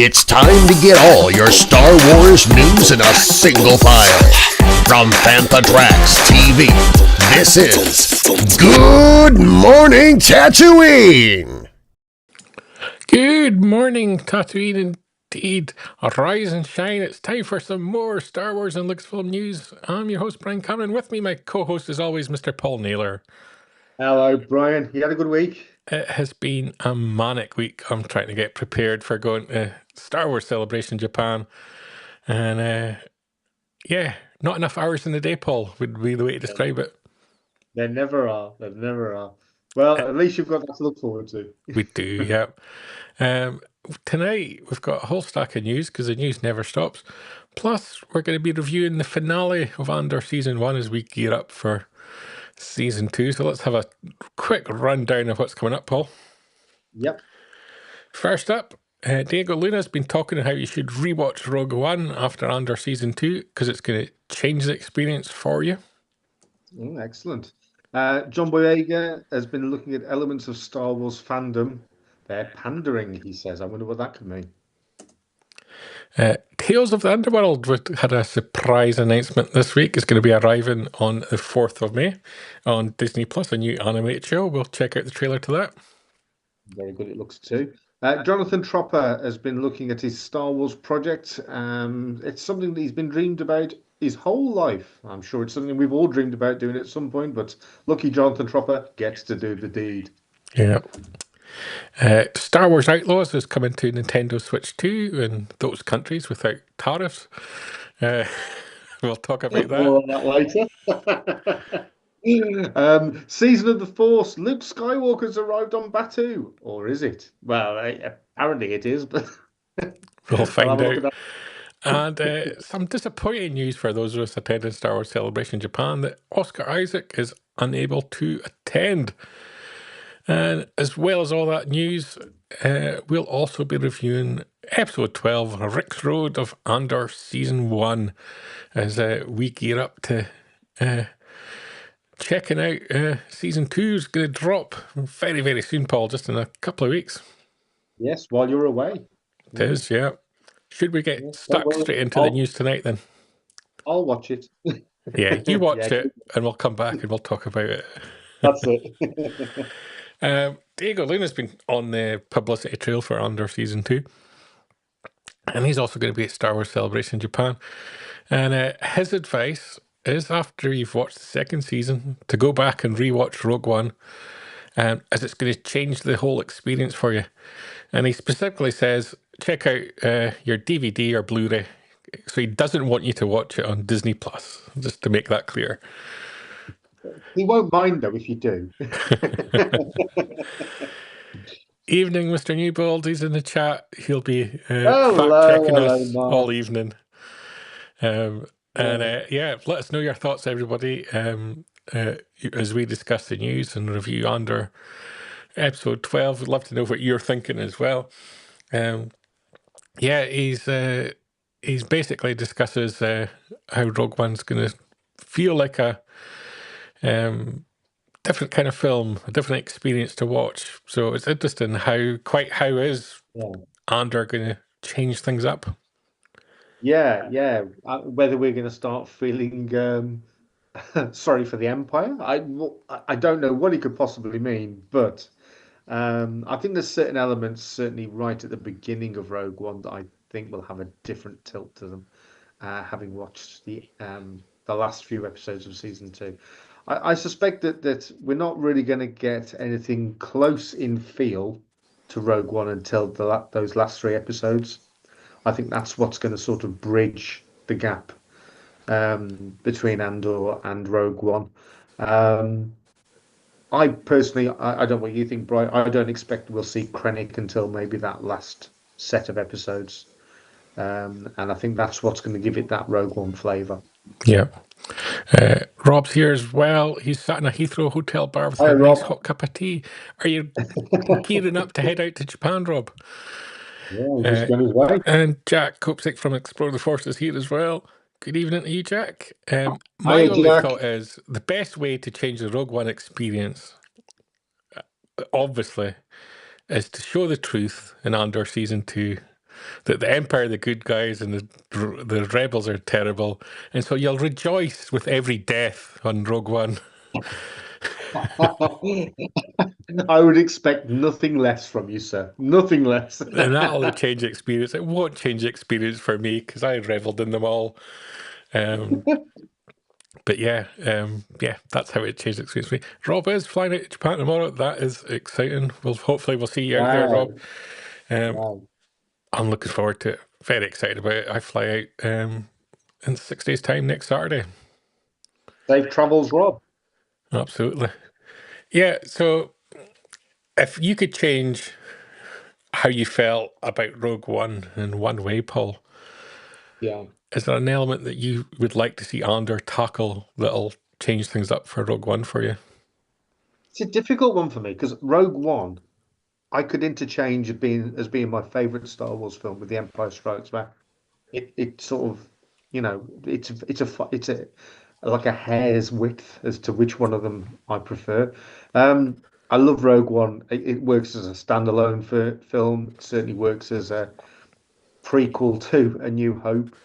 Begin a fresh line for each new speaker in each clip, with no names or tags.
It's time to get all your Star Wars news in a single file. From Fantatrax TV, this is Good Morning Tatooine!
Good morning, Tatooine, indeed. Arise and shine. It's time for some more Star Wars and Lucasfilm news. I'm your host, Brian Cameron. With me, my co-host, is always Mr. Paul Naylor.
Hello, Brian. You had a good week?
It has been a manic week. I'm trying to get prepared for going to Star Wars Celebration Japan. And yeah, not enough hours in the day, Paul, would be the way to describe it.
There never are. There never are. Well, at least you've got that to look forward to.
We do, yeah. Tonight, we've got a whole stack of news because the news never stops. Plus, we're going to be reviewing the finale of Andor Season 1 as we gear up for Season 2. So let's have a quick rundown of what's coming up, Paul.
Yep.
First up, Diego Luna's been talking how you should rewatch Rogue One after Andor Season 2 because it's going to change the experience for you.
Excellent. John Boyega has been looking at elements of Star Wars fandom. They're pandering, he says. I wonder what that could mean.
Tales of the Underworld had a surprise announcement this week. It's going to be arriving on the 4th of May on Disney Plus, a new animated show. We'll check out the trailer to that.
Very good, it looks too. Jonathan Tropper has been looking at his Star Wars project. It's something that he's been dreamed about his whole life. I'm sure it's something we've all dreamed about doing at some point, but lucky Jonathan Tropper gets to do the deed.
Yeah. Star Wars Outlaws is coming to Nintendo Switch 2 in those countries without tariffs. We'll talk about that.
More on that later. Season of the Force. Luke Skywalker's arrived on Batuu. Or is it? Well, apparently it is, but
we'll find out. And some disappointing news for those of us attending Star Wars Celebration Japan that Oscar Isaac is unable to attend. And as well as all that news, we'll also be reviewing episode 12, Rick's Road of Andor Season 1, as we gear up to checking out Season 2 is going to drop very, very soon, Paul, just in a couple of weeks.
Yes, while you're away.
It is, yeah. Should we get stuck straight into the news tonight then?
I'll watch it.
Yeah, you watch it and we'll come back and we'll talk about it.
That's it.
Diego Luna's been on the publicity trail for Andor Season 2. And he's also going to be at Star Wars Celebration Japan. And his advice is, after you've watched the second season, to go back and rewatch Rogue One, as it's going to change the whole experience for you. And he specifically says, check out your DVD or Blu-ray. So he doesn't want you to watch it on Disney Plus, just to make that clear.
He won't mind, though, if you do.
Evening, Mr. Newbold. He's in the chat. He'll be fact-checking us all evening. Yeah, let us know your thoughts, everybody, as we discuss the news and review Andor episode 12. We'd love to know what you're thinking as well. He's basically discusses how Rogue One's going to feel like a different kind of film, a different experience to watch. So it's interesting how is Andor going to change things up?
Yeah. Whether we're going to start feeling sorry for the Empire, I don't know what it could possibly mean, but I think there's certain elements, certainly right at the beginning of Rogue One, that I think will have a different tilt to them, having watched the last few episodes of Season 2. I suspect that we're not really going to get anything close in feel to Rogue One until those last three episodes. I think that's what's going to sort of bridge the gap between Andor and Rogue One. Um, I personally, I don't know what you think, Brian. I don't expect we'll see Krennic until maybe that last set of episodes. And I think that's what's going to give it that Rogue One flavour.
Yeah. Rob's here as well. He's sat in a Heathrow hotel bar with
Hi,
a nice
Rob.
hot cup of tea. Are you gearing up to head out to Japan, Rob?
Yeah, he's just on his way.
And Jack Kopsick from Explore the Force is here as well. Good evening to you, Jack. My
Hiya,
only
Jack.
thought is the best way to change the Rogue One experience, obviously, is to show the truth in Andor Season 2 that the Empire are the good guys and the rebels are terrible. And so you'll rejoice with every death on Rogue One.
I would expect nothing less from you, sir. Nothing less.
And that'll change the experience. It won't change the experience for me because I reveled in them all. But yeah, that's how it changed the experience for me. Rob is flying out to Japan tomorrow. That is exciting. Hopefully we'll see you out there, Rob.
Wow.
I'm looking forward to it. Very excited about it. I fly out in 6 days' time next Saturday.
Safe travels, Rob.
Absolutely. Yeah, so if you could change how you felt about Rogue One in one way, Paul,
Yeah.
is there an element that you would like to see Andor tackle that'll change things up for Rogue One for you?
It's a difficult one for me because Rogue One, I could interchange as being my favorite Star Wars film with The Empire Strikes Back. It sort of, it's a like a hair's width as to which one of them I prefer. I love Rogue One. It works as a standalone film. It certainly works as a prequel to A New Hope.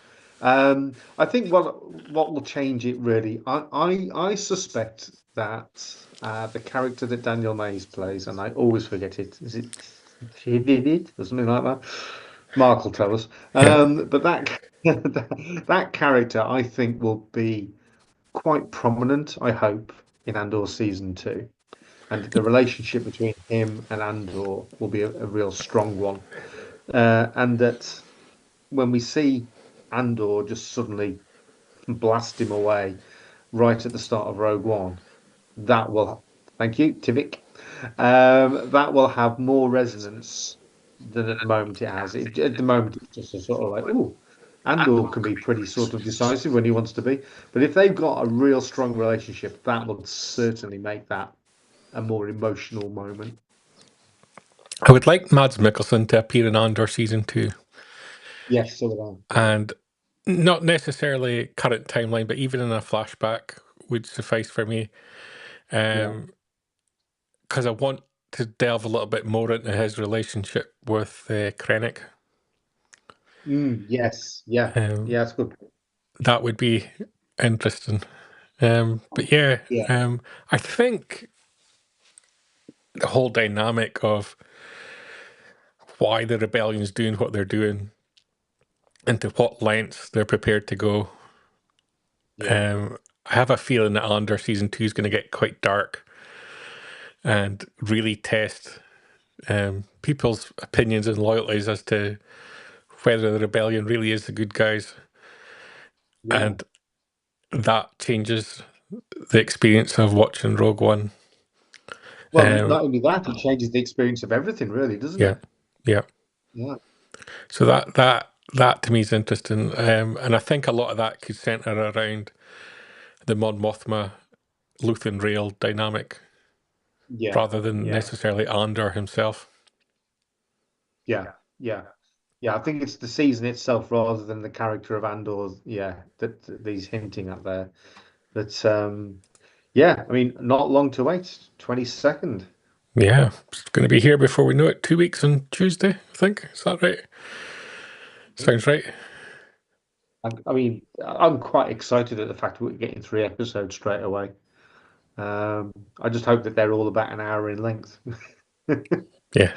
I think what will change it really, I suspect that the character that Daniel Mays plays, and I always forget it, is it she did it or something like that? Mark will tell us.
Yeah.
But that that character, I think, will be quite prominent, I hope, in Andor season 2. And the relationship between him and Andor will be a real strong one. And that when we see Andor just suddenly blast him away right at the start of Rogue One, that will, thank you, Tivik, that will have more resonance than at the moment it has. At the moment, it's just a sort of like, oh, Andor can be pretty sort of decisive when he wants to be. But if they've got a real strong relationship, that will certainly make that a more emotional moment.
I would like Mads Mikkelsen to appear in Andor Season 2.
Yes, so would I. Yeah.
And not necessarily current timeline, but even in a flashback would suffice for me.
Yeah.
Because I want to delve a little bit more into his relationship with Krennic.
Yes. Yeah. Yeah, that's good.
That would be interesting. But yeah,
Yeah.
I think the whole dynamic of why the rebellion's doing what they're doing and to what lengths they're prepared to go.
Yeah.
I have a feeling that Andor Season 2 is going to get quite dark and really test people's opinions and loyalties as to whether the rebellion really is the good guys.
Yeah.
And that changes the experience of watching Rogue One.
Well, not only that, it changes the experience of everything, really, doesn't
Yeah,
it?
yeah.
Yeah.
So that to me is interesting, and I think a lot of that could centre around the Mon Mothma Luthen Rail dynamic,
Yeah.
rather than
Yeah.
necessarily Andor himself.
Yeah. Yeah. Yeah. I think it's the season itself rather than the character of Andor. Yeah, that he's hinting at there. But yeah, I mean, not long to wait. 22nd.
Yeah, it's going to be here before we know it. 2 weeks on Tuesday, I think. Is that right? Sounds right.
I mean, I'm quite excited at the fact that we're getting 3 episodes straight away. I just hope that they're all about an hour in length.
Yeah.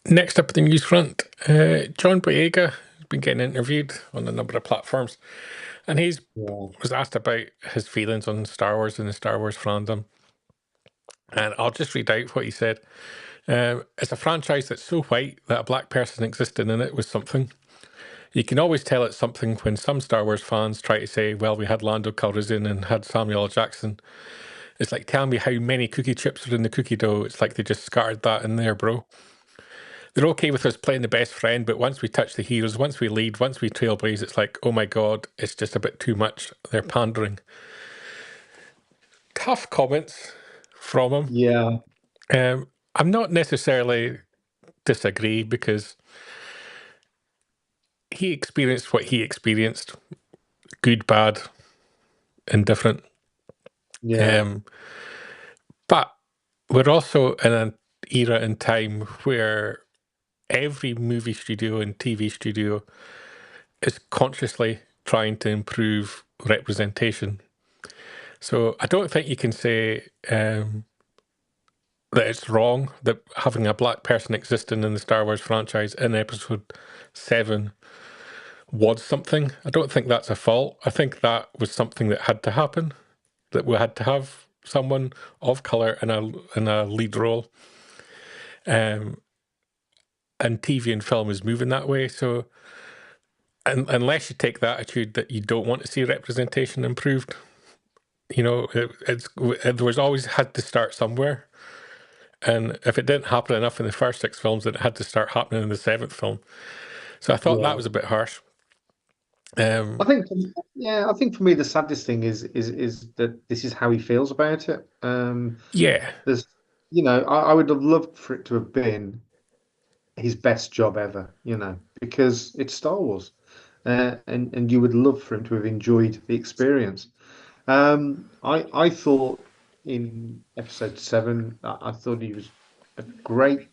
Next up at the news front, John Boyega has been getting interviewed on a number of platforms. And he
Yeah.
was asked about his feelings on Star Wars and the Star Wars fandom. And I'll just read out what he said. It's a franchise that's so white that a black person existing in it was something. You can always tell it's something when some Star Wars fans try to say, well, we had Lando Calrissian and had Samuel L. Jackson. It's like telling me how many cookie chips are in the cookie dough. It's like they just scattered that in there, bro. They're okay with us playing the best friend, but once we touch the heroes, once we lead, once we trailblaze, it's like, oh my God, it's just a bit too much. They're pandering. Tough comments from him.
Yeah.
I'm not necessarily disagree because he experienced what he experienced, good, bad, indifferent.
Yeah.
But we're also in an era and time where every movie studio and TV studio is consciously trying to improve representation. So I don't think you can say that it's wrong that having a black person existing in the Star Wars franchise in episode 7 was something. I don't think that's a fault. I think that was something that had to happen, that we had to have someone of colour in a lead role. And TV and film is moving that way. So unless you take the attitude that you don't want to see representation improved, you know, it was always had to start somewhere. And if it didn't happen enough in the first 6 films, then it had to start happening in the 7th film. So I thought that was a bit harsh.
I think, I think for me the saddest thing is that this is how he feels about it.
Yeah,
There's, I would have loved for it to have been his best job ever, because it's Star Wars, and you would love for him to have enjoyed the experience. I thought in episode 7, I thought he was a great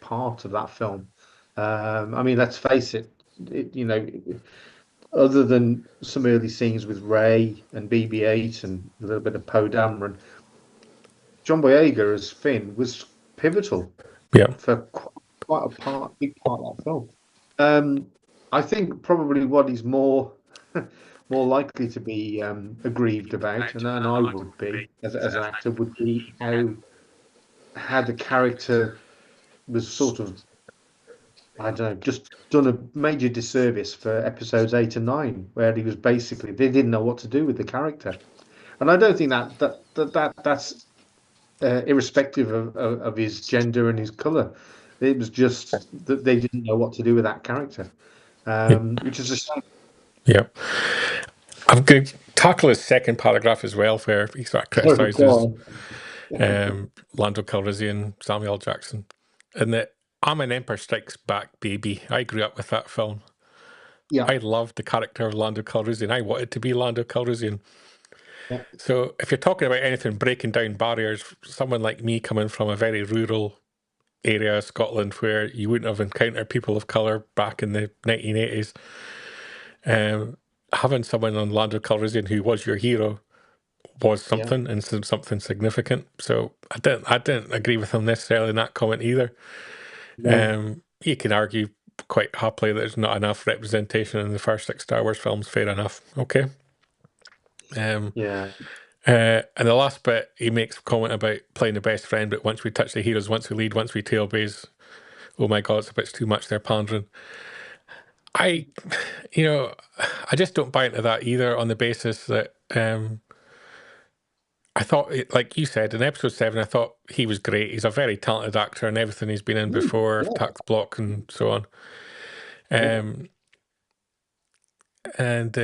part of that film. I mean, let's face it, other than some early scenes with Ray and BB-8 and a little bit of Poe Dameron, John Boyega as Finn was pivotal
yeah,
for quite big part of that film. I think probably what he's more more likely to be aggrieved about, and I would be as an actor, would be how the character was sort of, I don't know, just done a major disservice for episodes 8 and 9, where he was basically, they didn't know what to do with the character, and I don't think that's irrespective of his gender and his color. It was just that they didn't know what to do with that character, which is a shame.
yeah. I'm going to tackle his second paragraph as well, where he sort of
Sorry, go
criticises
on.
Lando Calrissian, Samuel Jackson, and that I'm an Empire Strikes Back baby. I grew up with that film.
Yeah,
I loved the character of Lando Calrissian. I wanted to be Lando Calrissian.
yeah,
So if you're talking about anything breaking down barriers, someone like me coming from a very rural area of Scotland where you wouldn't have encountered people of colour back in the 1980s, having someone on Lando Calrissian who was your hero was
yeah,
something and something significant. So I didn't agree with him necessarily in that comment either.
no,
You can argue quite happily that there's not enough representation in the first 6 Star Wars films. Fair enough. Okay.
yeah,
And the last bit, he makes a comment about playing the best friend, but once we touch the heroes, once we lead, once we tailbase, oh my God, it's a bit too much. They're pandering. I, you know, I just don't buy into that either on the basis that I thought, like you said, in episode 7, I thought he was great. He's a very talented actor and everything he's been in before,
yeah,
Tax Block and so on.
yeah,
And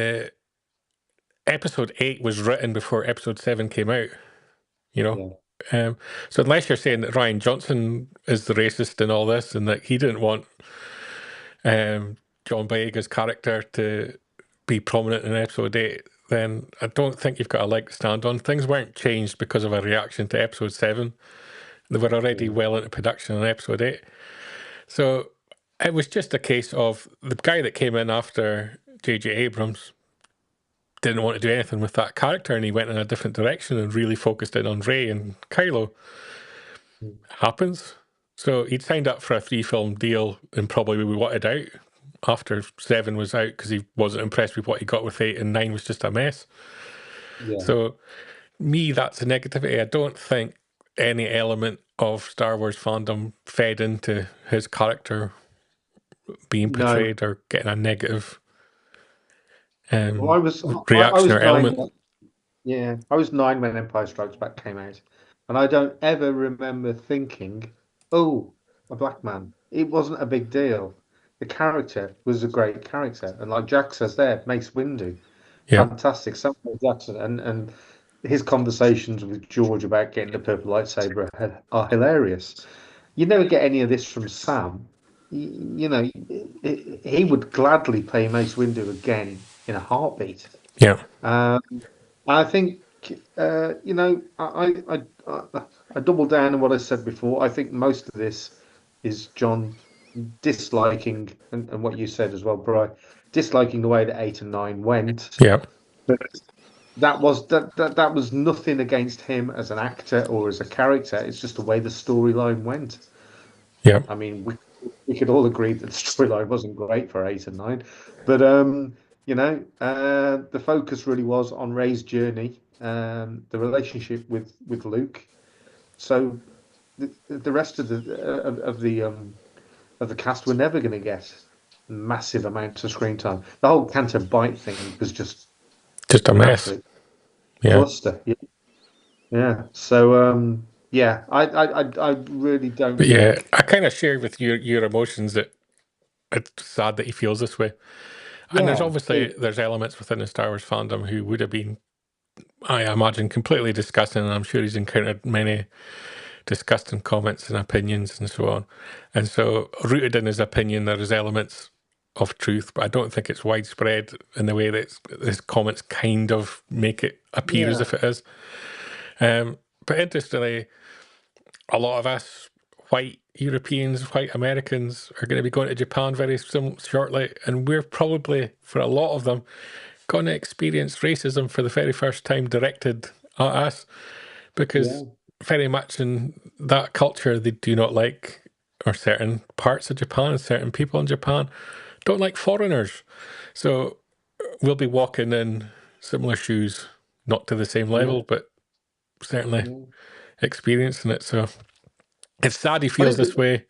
episode 8 was written before episode 7 came out, you know.
yeah,
So unless you're saying that Ryan Johnson is the racist in all this and that he didn't want John Boyega's character to be prominent in episode 8, then I don't think you've got a leg to stand on. Things weren't changed because of a reaction to episode 7. They were already
yeah,
well into production on episode 8. So it was just a case of the guy that came in after J.J. Abrams didn't want to do anything with that character and he went in a different direction and really focused in on Rey and Kylo. Happens. So he'd signed up for a 3-film deal and probably we wanted out. after 7 was out because he wasn't impressed with what he got with 8, and 9 was just a mess.
Yeah.
So, me, that's a negativity. I don't think any element of Star Wars fandom fed into his character being
No.
portrayed or getting a negative
Well, I
reaction
was
or
nine.
element.
Yeah, I was 9 when Empire Strikes Back came out, and I don't ever remember thinking, "Oh, a black man." It wasn't a big deal. The character was a great character, and like Jack says there, Mace Windu,
Yeah,
fantastic. Samuel Jackson and his conversations with George about getting the purple lightsaber are hilarious. You never get any of this from Sam. You know, he would gladly play Mace Windu again in a heartbeat.
yeah,
Um, I think you know I double down on what I said before. I think most of this is John disliking and what you said as well, Bri, disliking the way that 8 and 9 went.
yeah,
But that was nothing against him as an actor or as a character. It's just the way the storyline went.
yeah,
I mean, we could all agree that the storyline wasn't great for 8 and 9, but you know, the focus really was on Rey's journey, the relationship with Luke. So the rest of the cast were never going to get massive amounts of screen time. The whole Canto Bite thing was just
just a
an
mess.
absolute
Yeah,
cluster. Yeah. Yeah. So yeah, I really don't
but yeah,
think.
I kind of share with your emotions that it's sad that he feels this way. And there's
Yeah.
obviously there's elements within the Star Wars fandom who would have been, I imagine, completely disgusting, and I'm sure he's encountered many disgusting comments and opinions and so on. And so, rooted in his opinion, there is elements of truth, but I don't think it's widespread in the way that his comments kind of make it appear as
Yeah.
if it is. But interestingly, a lot of us white Europeans, white Americans are going to be going to Japan very shortly, and we're probably, for a lot of them, going to experience racism for the very first time directed at us, because
Yeah.
very much in that culture they do not like, or certain parts of Japan, certain people in Japan don't like foreigners. So we'll be walking in similar shoes, not to the same
Yeah.
level, but certainly
Yeah.
experiencing it. So it's sad he
I
feels
think
this way.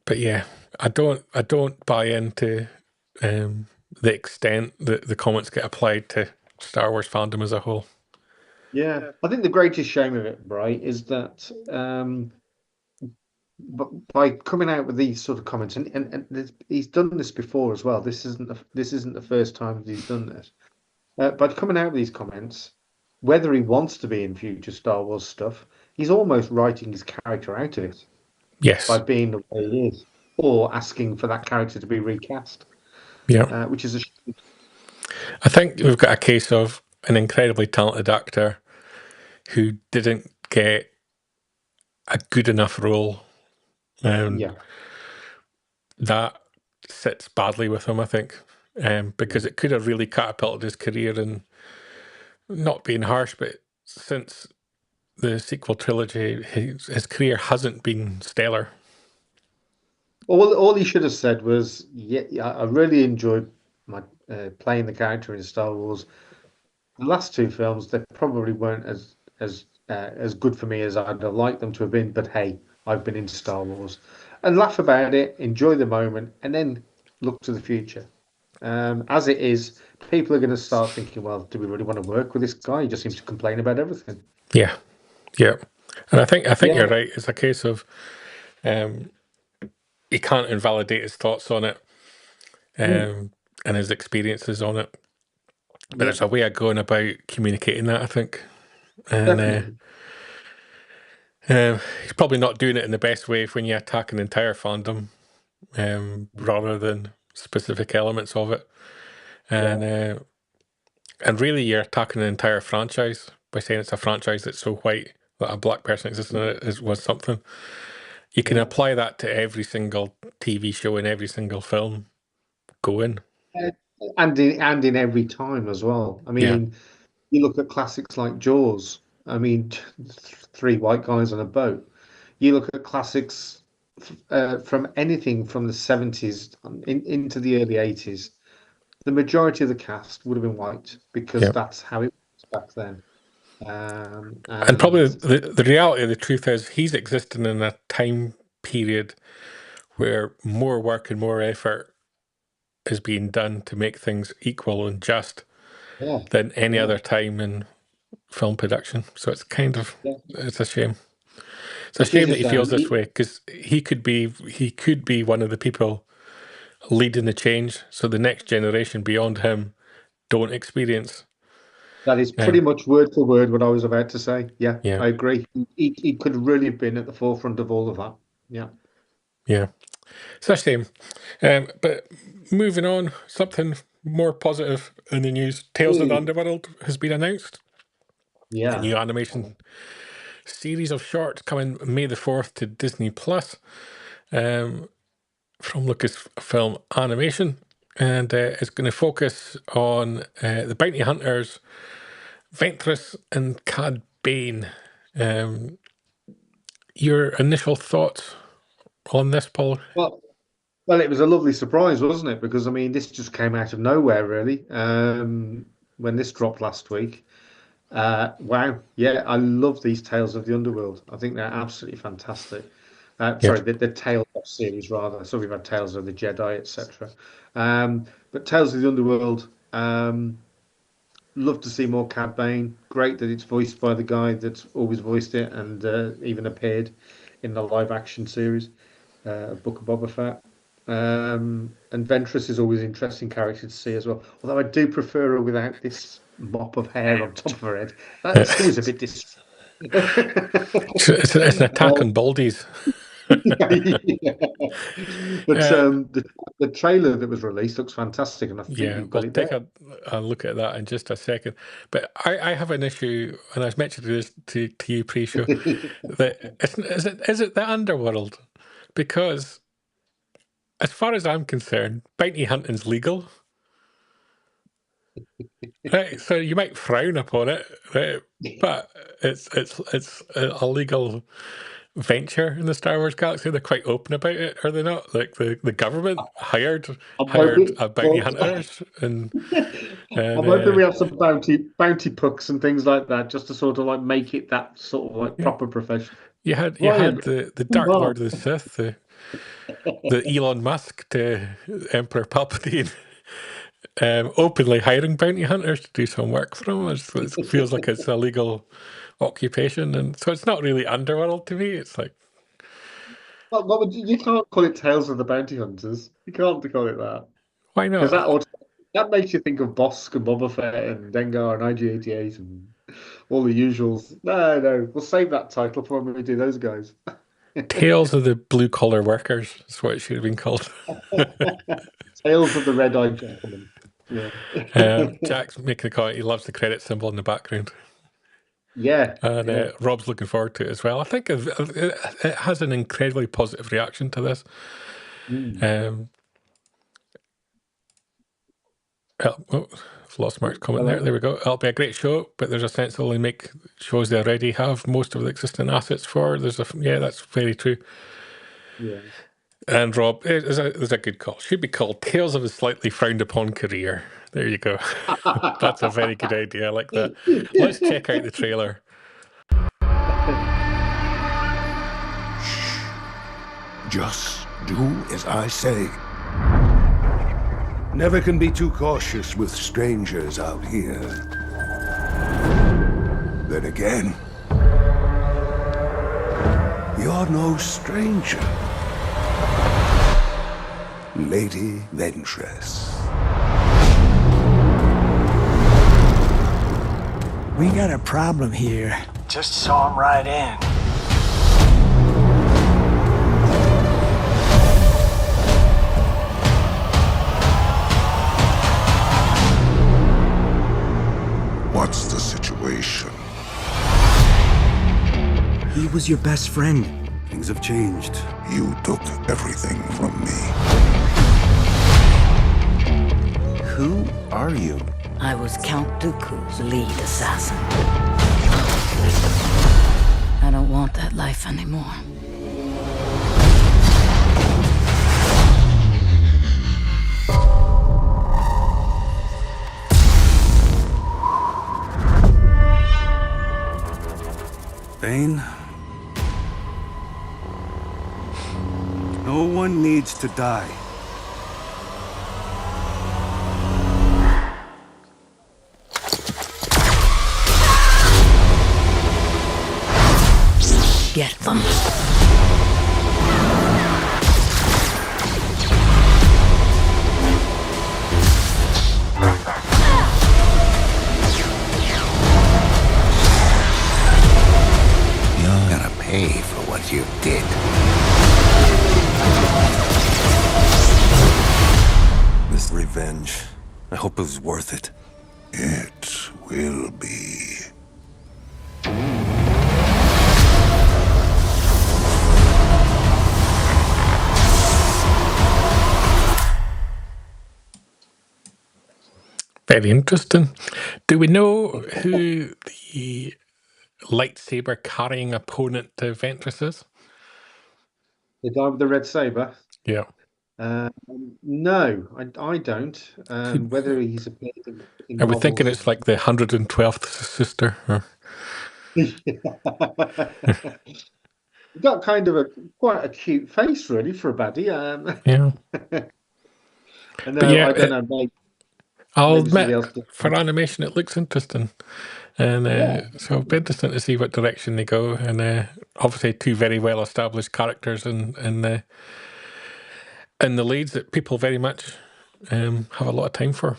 But yeah, I don't buy into the extent that the comments get applied to Star Wars fandom as a whole.
yeah, I think the greatest shame of it, right, is that but by coming out with these sort of comments, and he's done this before as well. This isn't the first time that he's done this. By coming out with these comments, whether he wants to be in future Star Wars stuff, he's almost writing his character out of it by
Yes.
being the way he is, or asking for that character to be recast,
Yeah.
which is a shame.
I think we've got a case of an incredibly talented actor who didn't get a good enough role.
Yeah,
That sits badly with him, I think, because it could have really catapulted his career. And not being harsh, but since the sequel trilogy, his career hasn't been stellar.
all he should have said was, "Yeah, I really enjoyed my playing the character in Star Wars. The last two films, they probably weren't as good for me as I'd have liked them to have been. But hey, I've been into Star Wars, and laugh about it, enjoy the moment, and then look to the future. As it is, people are going to start thinking, well, do we really want to work with this guy? He just seems to complain about everything.
Yeah, yeah, and I think you're
Yeah,
right. It's a case of um, he can't invalidate his thoughts on it,
yeah,
and his experiences on it. But
yeah,
there's a way of going about communicating that, I think, and
definitely.
he's probably not doing it in the best way when you attack an entire fandom, rather than specific elements of it, and
Yeah,
uh, and really you're attacking an entire franchise by saying it's a franchise that's so white that a black person existing in it was something. You can
yeah.
apply that to every single TV show and every single film going.
Uh, and in every time as well. I
Yeah,
mean, you look at classics like Jaws. I mean, three white guys on a boat. You look at classics. from anything from the 70s into the early 80s, the majority of the cast would have been white because that's how it was back then.
And probably
And
the reality of the truth is he's existing in a time period where more work and more effort is being done to make things equal and just than any other time in film production. So it's kind of, it's a shame. It's a shame that he feels this way, because he could be one of the people leading the change, so the next generation beyond him don't experience.
That is pretty much word for word what I was about to say. Yeah,
Yeah.
I agree. He could really have been at the forefront of all of that. Yeah.
Yeah. It's a shame. But moving on, something more positive in the news. Tales of the Underworld has been announced.
Yeah.
A new animation series of shorts coming May the 4th to Disney Plus, from Lucasfilm Animation. And it's going to focus on the bounty hunters Ventress and Cad Bane. Your initial thoughts on this, Paul?
Well, it was a lovely surprise, wasn't it? Because I mean, this just came out of nowhere, really. When this dropped last week. Wow, yeah, I love these Tales of the Underworld. I think they're absolutely fantastic. Sorry, the Tales of series rather. So we've had Tales of the Jedi, etc. But Tales of the Underworld. Love to see more Cad Bane. Great that it's voiced by the guy that's always voiced it and even appeared in the live action series, Book of Boba Fett. And Ventress is always an interesting character to see as well. Although I do prefer her without this mop of hair on top of her head. That's always a bit
It's an attack on baldies.
Yeah. But the trailer that was released looks fantastic, and I think you've got
we'll
it
take
there.
a look at that in just a second. But I have an issue, and I've mentioned this to you pre-show, that is it the Underworld? Because as far as I'm concerned, bounty hunting's legal. Right, so you might frown upon it, right? But it's a legal venture in the Star Wars galaxy. They're quite open about it, are they not? Like the government hired a bounty hunters, and
I'm hoping we have some bounty pucks and things like that, just to sort of like make it that sort of like proper profession.
you had
Ryan,
the Dark Lord of the Sith, the Elon Musk to Emperor Palpatine. Openly hiring bounty hunters to do some work for him. It feels like it's a legal occupation, and so it's not really Underworld to me. It's like,
well, you can't call it Tales of the Bounty Hunters. You can't call it that.
why not?
Because that makes you think of Bosk and Boba Fett and Dengar and IG-88 and all the usuals. No, we'll save that title for when we do those guys.
Tales of the Blue Collar Workers is what it should have been called.
Tales of the Red-Eyed Gentleman. Yeah.
Jack's making a comment. He loves the credit symbol in the background.
Yeah.
And Rob's looking forward to it as well. I think it has an incredibly positive reaction to this. I've lost Mark's comment there. There we go. It'll be a great show, but there's a sense they'll only make shows they already have most of the existing assets for. That's very true.
Yeah.
And Rob, there's a good call. Should be called Tales of a Slightly Frowned Upon Career. There you go. That's a very good idea. I like that. Let's check out the trailer.
Just do as I say. Never can be too cautious with strangers out here. Then again, you're no stranger, Lady Ventress.
We got a problem here. Just saw him right in.
What's the situation?
He was your best friend.
Things have changed. You took everything from me.
Who are you?
I was Count Dooku's lead assassin. I don't want that life anymore.
pain? No one needs to die.
Get them.
You're gonna pay for what you did.
This revenge, I hope it was worth it.
It will be.
Very interesting. Do we know who the lightsaber carrying opponent to Ventress is?
The guy with the red saber?
Yeah.
No, I don't. Whether he's appeared in
Are we thinking
novels.
it's like the 112th sister? Or...
He's got kind of quite a cute face, really, for a baddie.
Yeah.
I don't know.
I'll
maybe somebody else
admit,
did.
for animation, it looks interesting. And so it'll be interesting to see what direction they go. And obviously, two very well established characters in the leads that people very much have a lot of time for.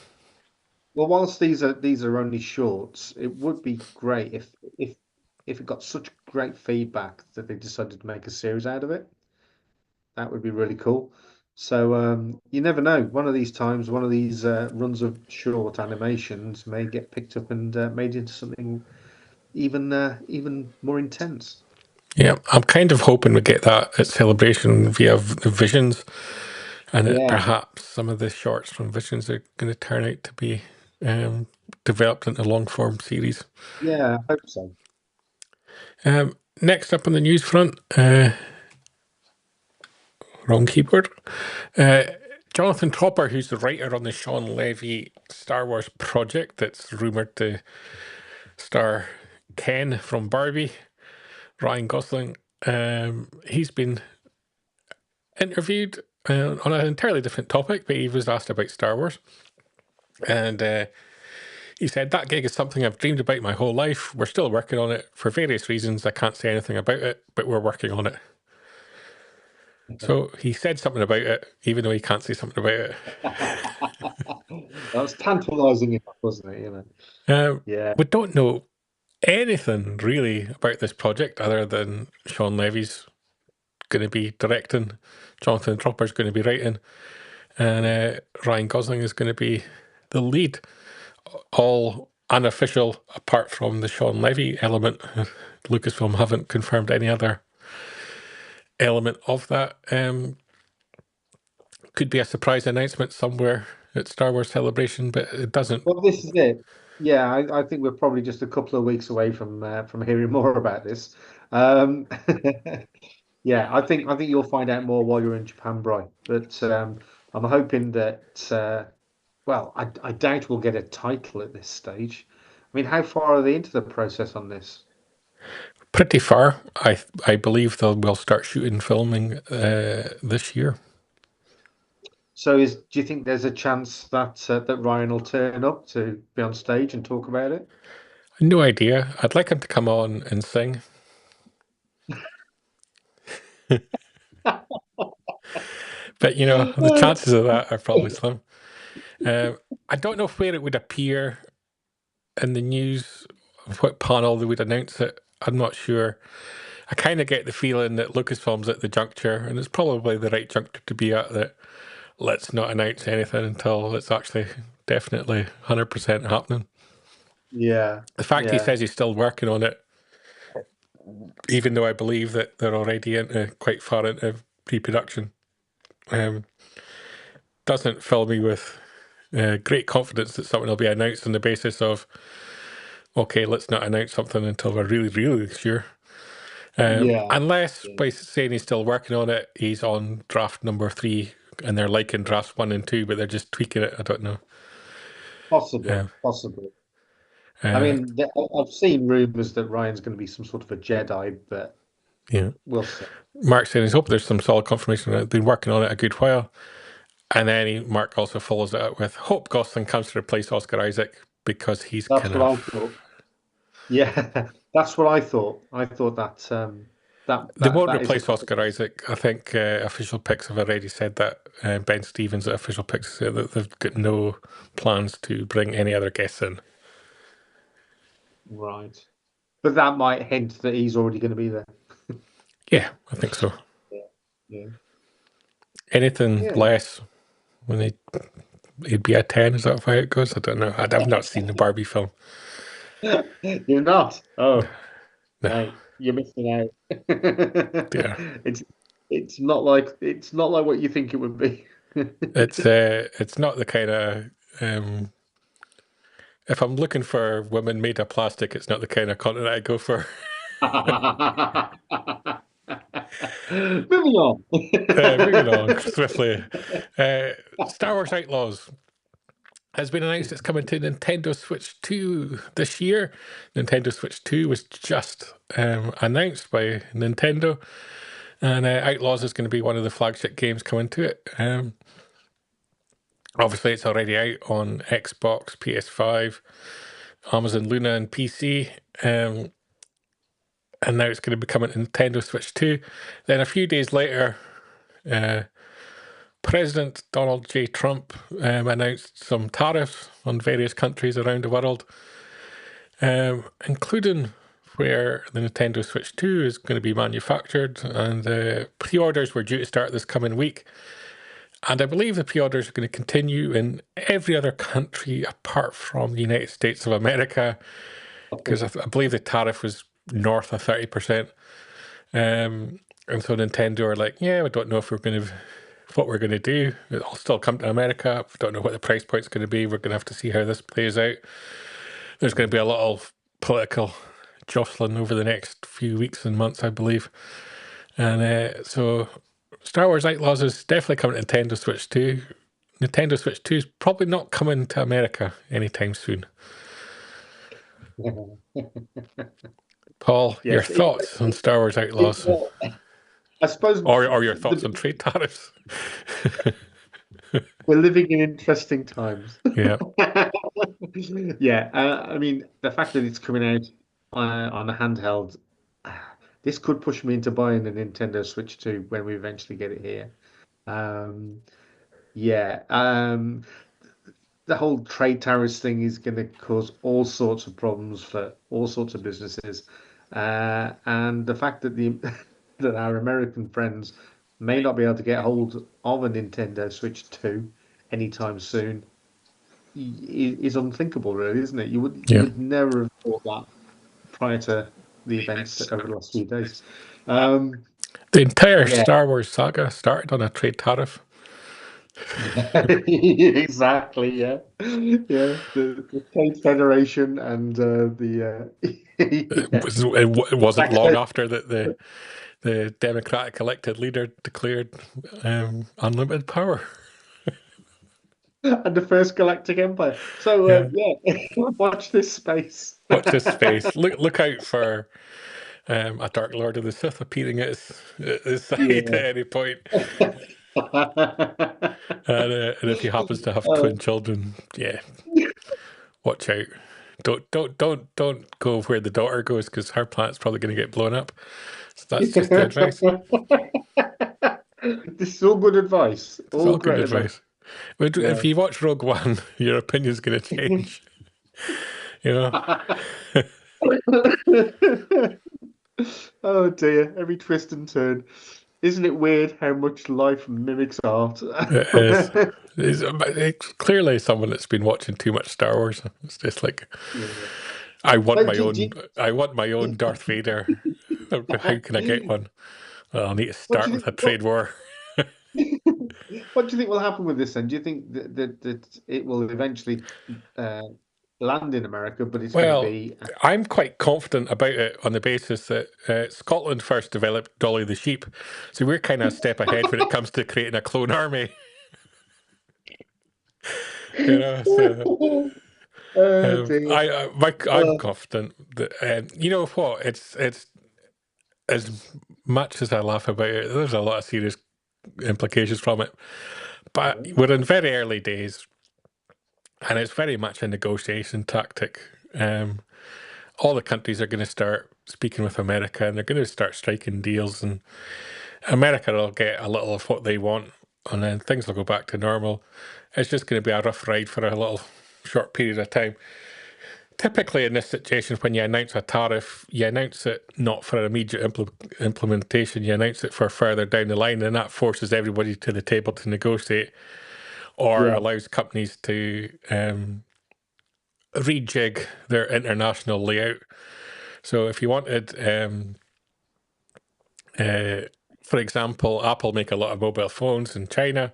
Well, whilst these are only shorts, it would be great if it got such great feedback that they decided to make a series out of it. That would be really cool. So you never know. One of these times, one of these runs of short animations may get picked up and made into something even more intense.
Yeah, I'm kind of hoping we get that at Celebration via the Visions, and that perhaps some of the shorts from Visions are going to turn out to be developed into long form series.
Yeah, I hope so.
Next up on the news front, wrong keyboard. Jonathan Tropper, who's the writer on the Sean Levy Star Wars project that's rumoured to star Ken from Barbie, Ryan Gosling, he's been interviewed on an entirely different topic, but he was asked about Star Wars. And he said, that gig is something I've dreamed about my whole life. We're still working on it for various reasons. I can't say anything about it, but we're working on it. So he said something about it, even though he can't say something about it.
That was tantalising enough, wasn't it? You know.
We don't know anything really about this project other than Sean Levy's going to be directing, Jonathan Tropper's going to be writing, and Ryan Gosling is going to be the lead. All unofficial, apart from the Sean Levy element. Lucasfilm haven't confirmed any other element of that. Could be a surprise announcement somewhere at Star Wars Celebration, but it doesn't.
Well, this is it. Yeah, I think we're probably just a couple of weeks away from hearing more about this. Yeah, I think you'll find out more while you're in Japan, Bri. But I'm hoping that. Well, I doubt we'll get a title at this stage. I mean, how far are they into the process on this?
Pretty far. I believe we'll start shooting filming this year.
So, do you think there's a chance that that Ryan will turn up to be on stage and talk about it?
No idea. I'd like him to come on and sing. But, you know, the chances of that are probably slim. I don't know where it would appear in the news, what panel they would announce it. I'm not sure. I kind of get the feeling that Lucasfilm's at the juncture, and it's probably the right juncture to be at, that let's not announce anything until it's actually definitely 100% happening.
Yeah.
The fact he says he's still working on it, even though I believe that they're already quite far into pre-production, doesn't fill me with great confidence that something will be announced on the basis of, okay, let's not announce something until we're really, really sure. Unless by saying he's still working on it, he's on draft number 3 and they're liking drafts 1 and 2, but they're just tweaking it. I don't know.
Possibly. I mean, I've seen rumors that Ryan's going to be some sort of a Jedi, but
yeah.
we'll see.
Mark saying he's hoping there's some solid confirmation that they've been working on it a good while. And then Mark also follows it up with hope Gosling comes to replace Oscar Isaac because he's
That's
kind
what I
of.
thought. Yeah, that's what I thought. I thought that
They won't
that is a
replace Oscar Isaac. I think official picks have already said that. Ben Stevens at official picks said that they've got no plans to bring any other guests in.
right, but that might hint that he's already going to be there.
Yeah, I think so.
Yeah.
Anything
Yeah.
less when he'd be a 10, is that how it goes? I don't know. I've not seen the Barbie film.
You're not. Oh,
No.
hey, you're missing out.
Yeah.
It's not like what you think it would be.
It's not the kind of if I'm looking for women made of plastic, it's not the kind of content I go for.
Moving on.
Moving on swiftly. Star Wars Outlaws has been announced it's coming to Nintendo Switch 2 this year. Nintendo Switch 2 was just announced by Nintendo, and Outlaws is going to be one of the flagship games coming to it. Obviously, it's already out on Xbox, PS5, Amazon Luna, and PC. And now it's going to be coming to Nintendo Switch 2. Then a few days later, President Donald J. Trump announced some tariffs on various countries around the world, including where the Nintendo Switch 2 is going to be manufactured, and pre-orders were due to start this coming week. And I believe the pre-orders are going to continue in every other country apart from the United States of America, because I believe the tariff was north of 30%. And so Nintendo are like, yeah, we don't know if what we're going to do. It'll still come to America. We don't know what the price point's going to be. We're going to have to see how this plays out. There's going to be a lot of political jostling over the next few weeks and months, I believe. And so Star Wars Outlaws is definitely coming to Nintendo Switch 2. Nintendo Switch 2 is probably not coming to America anytime soon. Paul, your thoughts on Star Wars Outlaws?
I suppose,
or your thoughts on trade tariffs?
We're living in interesting times.
Yeah.
Yeah. I mean, the fact that it's coming out on a handheld, this could push me into buying a Nintendo Switch 2 when we eventually get it here. Yeah. The whole trade tariffs thing is going to cause all sorts of problems for all sorts of businesses. And the fact that that our American friends may not be able to get hold of a Nintendo Switch 2 anytime soon is unthinkable, really, isn't it? You would never have thought that prior to the events over the last few days.
The entire Star Wars saga started on a trade tariff.
Exactly, yeah. The Trade Federation and the
it wasn't long after that the Democratic elected leader declared unlimited power.
And the first galactic empire. So watch this space.
Watch this space. Look out for a Dark Lord of the Sith appearing at his side at any point. And if he happens to have twin children, watch out. Don't go where the daughter goes, because her planet's probably going to get blown up. So that's just the advice.
This is all good advice.
All good advice. If you watch Rogue One, your opinion's going to change.
Oh dear, every twist and turn. Isn't it weird how much life mimics art?
It is. It's clearly someone that's been watching too much Star Wars. It's just like, I want my own Darth Vader. How can I get one? Well, I'll need to start with a trade war.
What do you think will happen with this then? Do you think that it will eventually land in America, but it's going to be...
I'm quite confident about it on the basis that Scotland first developed Dolly the sheep, so we're kind of a step ahead when it comes to creating a clone army.
Dear.
I'm confident that you know what it's as much as I laugh about it. There's a lot of serious implications from it, but we're in very early days, and it's very much a negotiation tactic. All the countries are going to start speaking with America, and they're going to start striking deals, and America will get a little of what they want, and then things will go back to normal. It's just going to be a rough ride for a little short period of time. Typically, in this situation, when you announce a tariff, you announce it not for immediate implementation, you announce it for further down the line, and that forces everybody to the table to negotiate, or allows companies to rejig their international layout. So if you wanted, for example, Apple make a lot of mobile phones in China,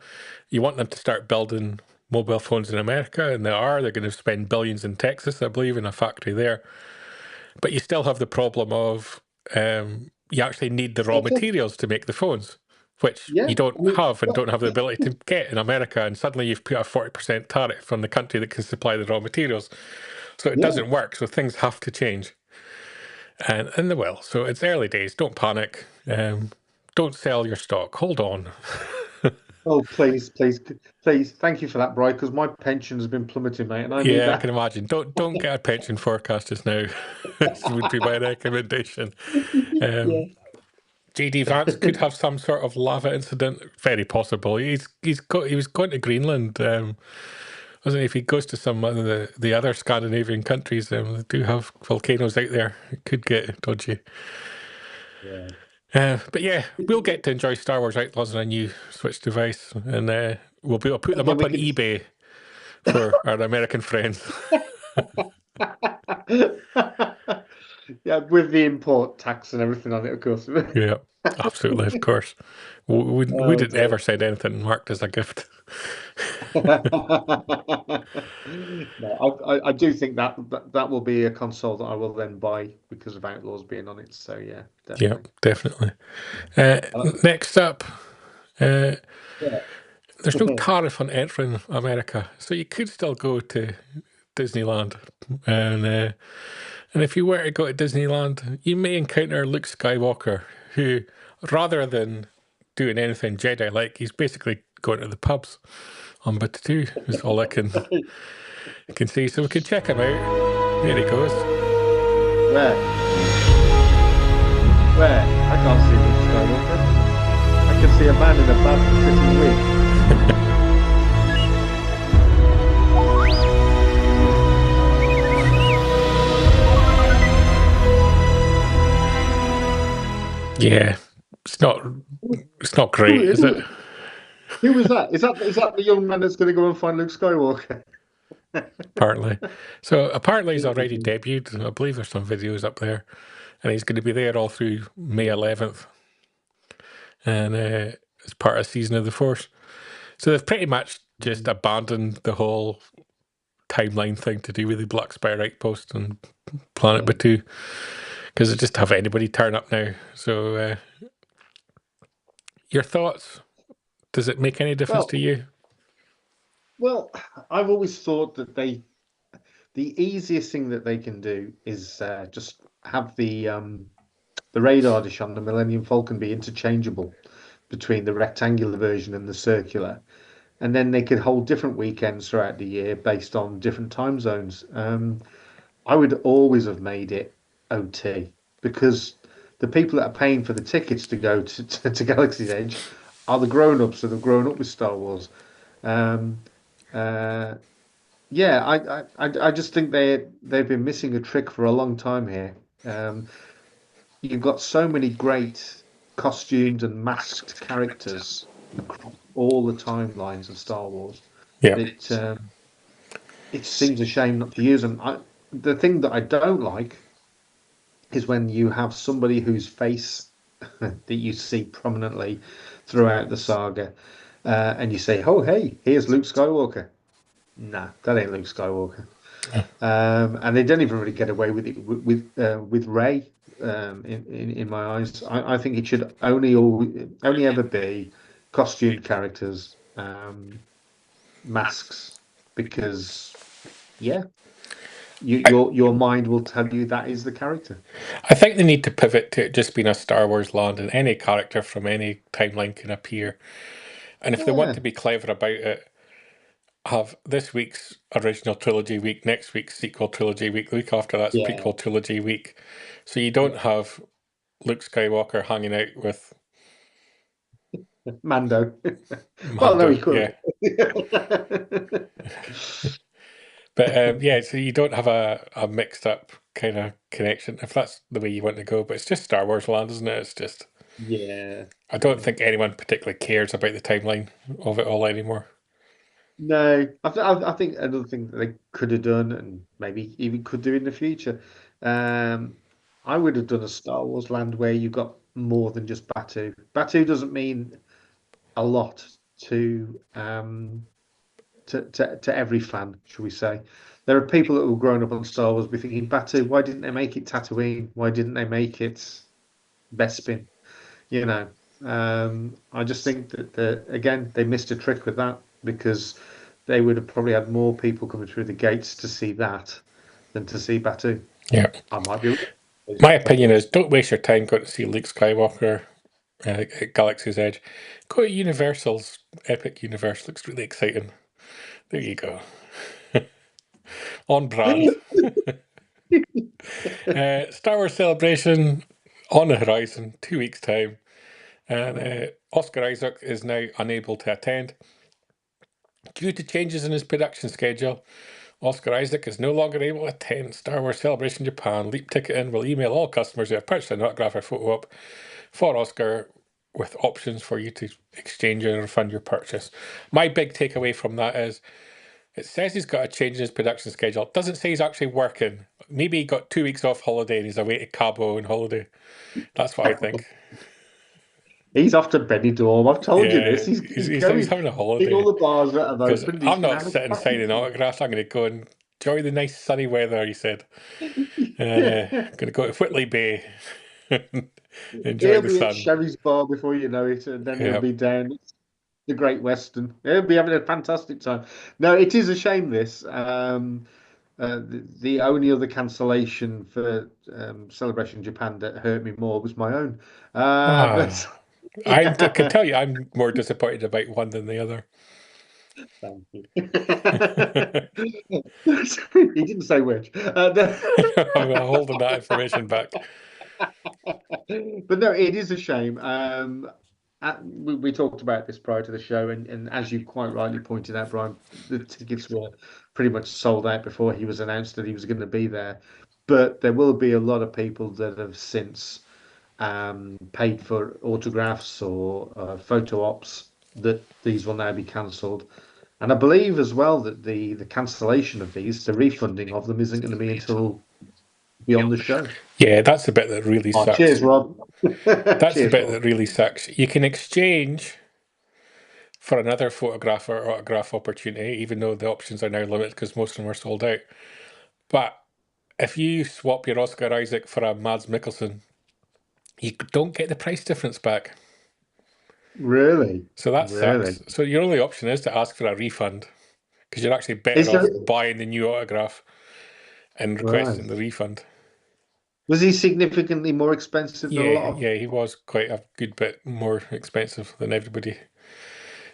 you want them to start building mobile phones in America, and they're going to spend billions in Texas, I believe, in a factory there. But you still have the problem of you actually need the raw materials to make the phones, which you don't have and don't have the ability to get in America. And suddenly you've put a 40% tariff on the country that can supply the raw materials. So it doesn't work. So things have to change. And they will. So it's early days. Don't panic. Don't sell your stock. Hold on.
Oh, please. Thank you for that, Brian, because my pension has been plummeting, mate, and I need
Yeah, I
that.
can imagine. Don't get a pension forecast just now. This would be my recommendation. JD Vance could have some sort of lava incident. Very possible. He was going to Greenland. Wasn't he? If he goes to some of the other Scandinavian countries, they do have volcanoes out there. It could get dodgy. But yeah, we'll get to enjoy Star Wars Outlaws on a new Switch device, and we'll be able to put them up on eBay for our American friends.
Yeah, with the import tax and everything on it, of course.
Yeah, absolutely, of course. We didn't ever send anything marked as a gift.
No, I do think that will be a console that I will then buy because of Outlaws being on it. So yeah, definitely.
Yeah, definitely. Next up, there's no tariff on entering America, so you could still go to Disneyland, and if you were to go to Disneyland, you may encounter Luke Skywalker, who, rather than doing anything Jedi-like, he's basically going to the pubs on Batuu, is all I can see. So we can check him out. There he goes.
Where? I can't see Luke Skywalker. I can see a man in a bad fitting wig.
Yeah, it's not great, is it?
Who was that? Is that the young man that's going to go and find Luke Skywalker?
Partly. So apparently he's already debuted. I believe there's some videos up there, and he's going to be there all through May 11th, and as part of Season of the Force. So they've pretty much just abandoned the whole timeline thing to do with the Black Spire Outpost and Planet Batuu, because they just have anybody turn up now. So your thoughts? Does it make any difference to you?
Well, I've always thought that the easiest thing that they can do is just have the radar dish on the Millennium Falcon be interchangeable between the rectangular version and the circular, and then they could hold different weekends throughout the year based on different time zones. I would always have made it OT, because the people that are paying for the tickets to go to Galaxy's Edge are the grown-ups that have grown up with Star Wars. Yeah, I just think they've been missing a trick for a long time here. You've got so many great costumed and masked characters across all the timelines of Star Wars.
Yeah.
It seems a shame not to use them. The thing that I don't like is when you have somebody whose face that you see prominently throughout the saga, and you say, "Oh, hey, here's Luke Skywalker." Nah, that ain't Luke Skywalker. And they don't even really get away with it with Rey. In my eyes, I think it should only ever be costumed characters, masks, because your mind will tell you that is the character.
I think they need to pivot to it just being a Star Wars land, and any character from any timeline can appear. And if they want
Yeah,
to be clever about it, have this week's original trilogy week, next week's sequel trilogy week, the week after that's
yeah,
prequel trilogy week. So you don't have Luke Skywalker hanging out with
Mando. Well, no,
Mando.
he could.
Yeah. But yeah, so you don't have a mixed up kind of connection, if that's the way you want to go. But it's just Star Wars land, isn't it? It's just,
Yeah.
I don't think anyone particularly cares about the timeline of it all anymore.
No, I think another thing that they could have done, and maybe even could do in the future, I would have done a Star Wars land where you got more than just Batuu. Batuu doesn't mean a lot to to every fan, shall we say. There are people that were growing up on Star Wars be thinking, Batuu, why didn't they make it Tatooine? Why didn't they make it Bespin? You know, I just think that again they missed a trick with that because they would have probably had more people coming through the gates to see that than to see Batuu.
Yeah.
I might be.
My opinion is don't waste your time going to see Luke Skywalker at Galaxy's Edge. Go to Universal's Epic Universe. Looks really exciting. There you go. On brand. Star Wars Celebration on the horizon, 2 weeks' time. And Oscar Isaac is now unable to attend. Due to changes in his production schedule, Oscar Isaac is no longer able to attend Star Wars Celebration Japan. Leap Ticketing will email all customers who have purchased an autograph or photo op for Oscar with options for you to exchange and refund your purchase. My big takeaway from that is it says he's got a change in his production schedule. It doesn't say he's actually working. Maybe he got 2 weeks off holiday and he's away to Cabo on holiday. That's what I think.
He's off to Benidorm. I've told you this.
He's
going
having a
in
holiday.
all the bars that have
Because
opened.
I'm not sitting signing autographs. I'm going to go and enjoy the nice sunny weather, he said. And going to go to Whitley Bay. Enjoy
He'll
the
be at
sun.
Sherry's Bar before you know it, and then he'll
Yep.
be down the Great Western. He'll be having a fantastic time. No, it is a shame this. The only other cancellation for Celebration Japan that hurt me more was my own. But
I can tell you I'm more disappointed about one than the other.
thank you. He didn't say which.
I'm holding that information back.
But no, it is a shame. We talked about this prior to the show, and as you quite rightly pointed out, Brian, the tickets were pretty much sold out before he was announced that he was going to be there. But there will be a lot of people that have since paid for autographs or photo ops that these will now be cancelled. And I believe as well that the cancellation of these, the refunding of them, isn't going to be until beyond the show.
Yeah, that's the bit that really sucks.
Cheers, Rob.
That's
Cheers,
the bit
Rob.
that really sucks. You can exchange for another photograph or autograph opportunity, even though the options are now limited because most of them are sold out. But if you swap your Oscar Isaac for a Mads Mikkelsen, you don't get the price difference back.
Really?
So that
Really?
sucks. So your only option is to ask for a refund because you're actually better off buying the new autograph and requesting the refund.
Was he significantly more expensive than a lot of...
Yeah, he was quite a good bit more expensive than everybody.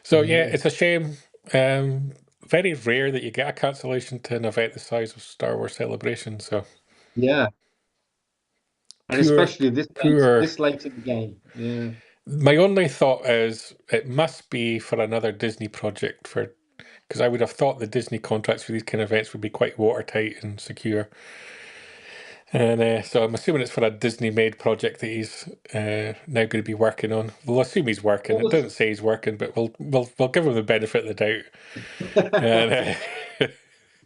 So yeah, it's a shame. Very rare that you get a cancellation to an event the size of Star Wars Celebration. So
yeah, and especially this late in the game. Yeah.
My only thought is it must be for another Disney project because I would have thought the Disney contracts for these kind of events would be quite watertight and secure. And so I'm assuming it's for a Disney-made project that he's now going to be working on. We'll assume he's working. It doesn't say he's working, but we'll give him the benefit of the doubt. And,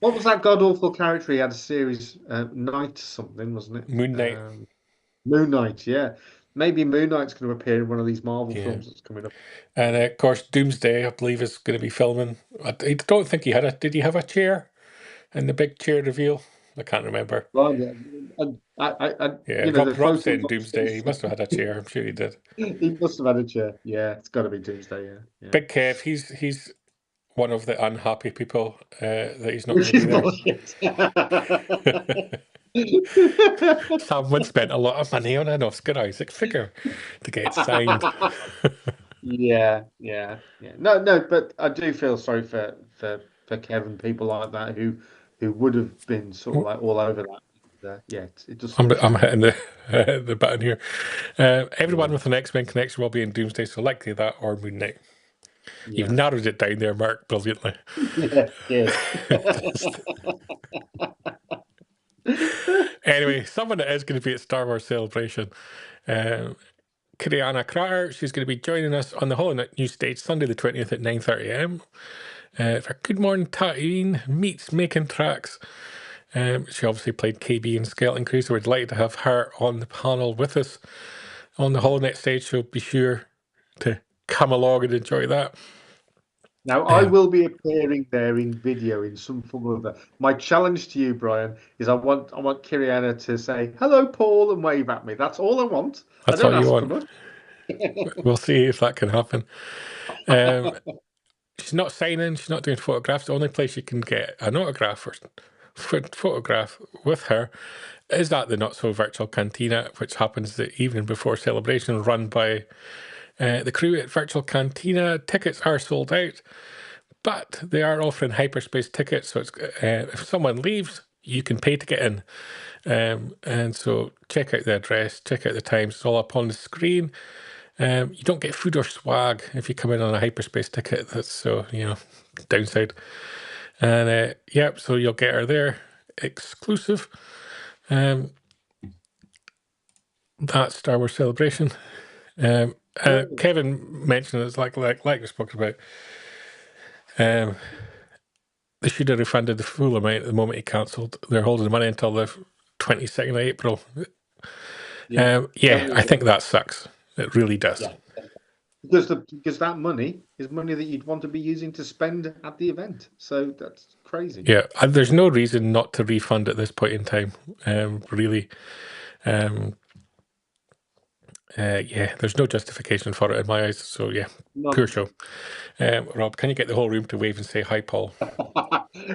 what was that god awful character he had a series? Knight something, wasn't it?
Moon Knight.
Moon Knight, yeah. Maybe Moon Knight's going to appear in one of these Marvel films that's coming up.
And of course, Doomsday, I believe, is going to be filming. I don't think he had did he have a chair in the big chair reveal? I can't remember.
Well,
Rob said Doomsday. He must have had a chair. I'm sure he did.
He must have had a chair. Yeah, it's got to be Doomsday. Yeah.
Big Kev, he's one of the unhappy people that he's not going to be there. Someone spent a lot of money on an Oscar Isaac figure to get it signed.
Yeah. No, but I do feel sorry for Kevin, people like that who would have been sort of like all over that. Yeah, it just
I'm
seems
hitting the button here. Everyone with an X-Men connection will be in Doomsday, so likely that or Moon Knight. You've narrowed it down there, Mark, brilliantly.
Yes.
Anyway, someone that is going to be at Star Wars Celebration, Kiriana Kratter, she's going to be joining us on the Hollywood News stage Sunday the 20th at 9:30 AM for Good Morning Tatooine meets Making Tracks. She obviously played KB in Skeleton Crew, so we're delighted to have her on the panel with us on the HoloNet stage, so be sure to come along and enjoy that.
Now, I will be appearing there in video in some form or other. My challenge to you, Brian, is I want Kiriana to say, hello, Paul, and wave at me. That's all I want.
That's all you want. We'll see if that can happen. She's not signing, she's not doing photographs. The only place you can get an autograph or photograph with her is at the Not So Virtual Cantina, which happens the evening before Celebration, run by the crew at Virtual Cantina. Tickets are sold out, but they are offering hyperspace tickets, so it's, if someone leaves, you can pay to get in. And so check out the address, check out the times, it's all up on the screen. You don't get food or swag if you come in on a hyperspace ticket. That's so, downside. And so you'll get her there, exclusive. That's Star Wars Celebration. Kevin mentioned it's like we spoke about. They should have refunded the full amount at the moment he cancelled. They're holding the money until the 22nd of April. I think that sucks. It really does.
Yeah. Because that money is money that you'd want to be using to spend at the event. So that's crazy.
Yeah, and there's no reason not to refund at this point in time, really. There's no justification for it in my eyes. So, poor show. Rob, can you get the whole room to wave and say hi, Paul?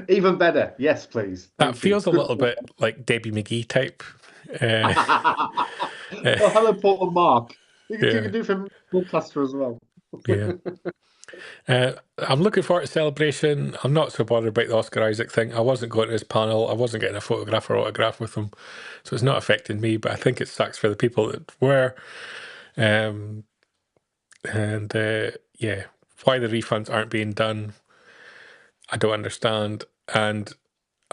Even better. Yes, please.
That feels a little bit like Debbie McGee type.
Hello, Paul and Mark. You can do for Podcaster as well.
I'm looking forward to Celebration. I'm not so bothered about the Oscar Isaac thing. I wasn't going to his panel. I wasn't getting a photograph or autograph with him. So it's not affecting me, but I think it sucks for the people that were. Why the refunds aren't being done, I don't understand. And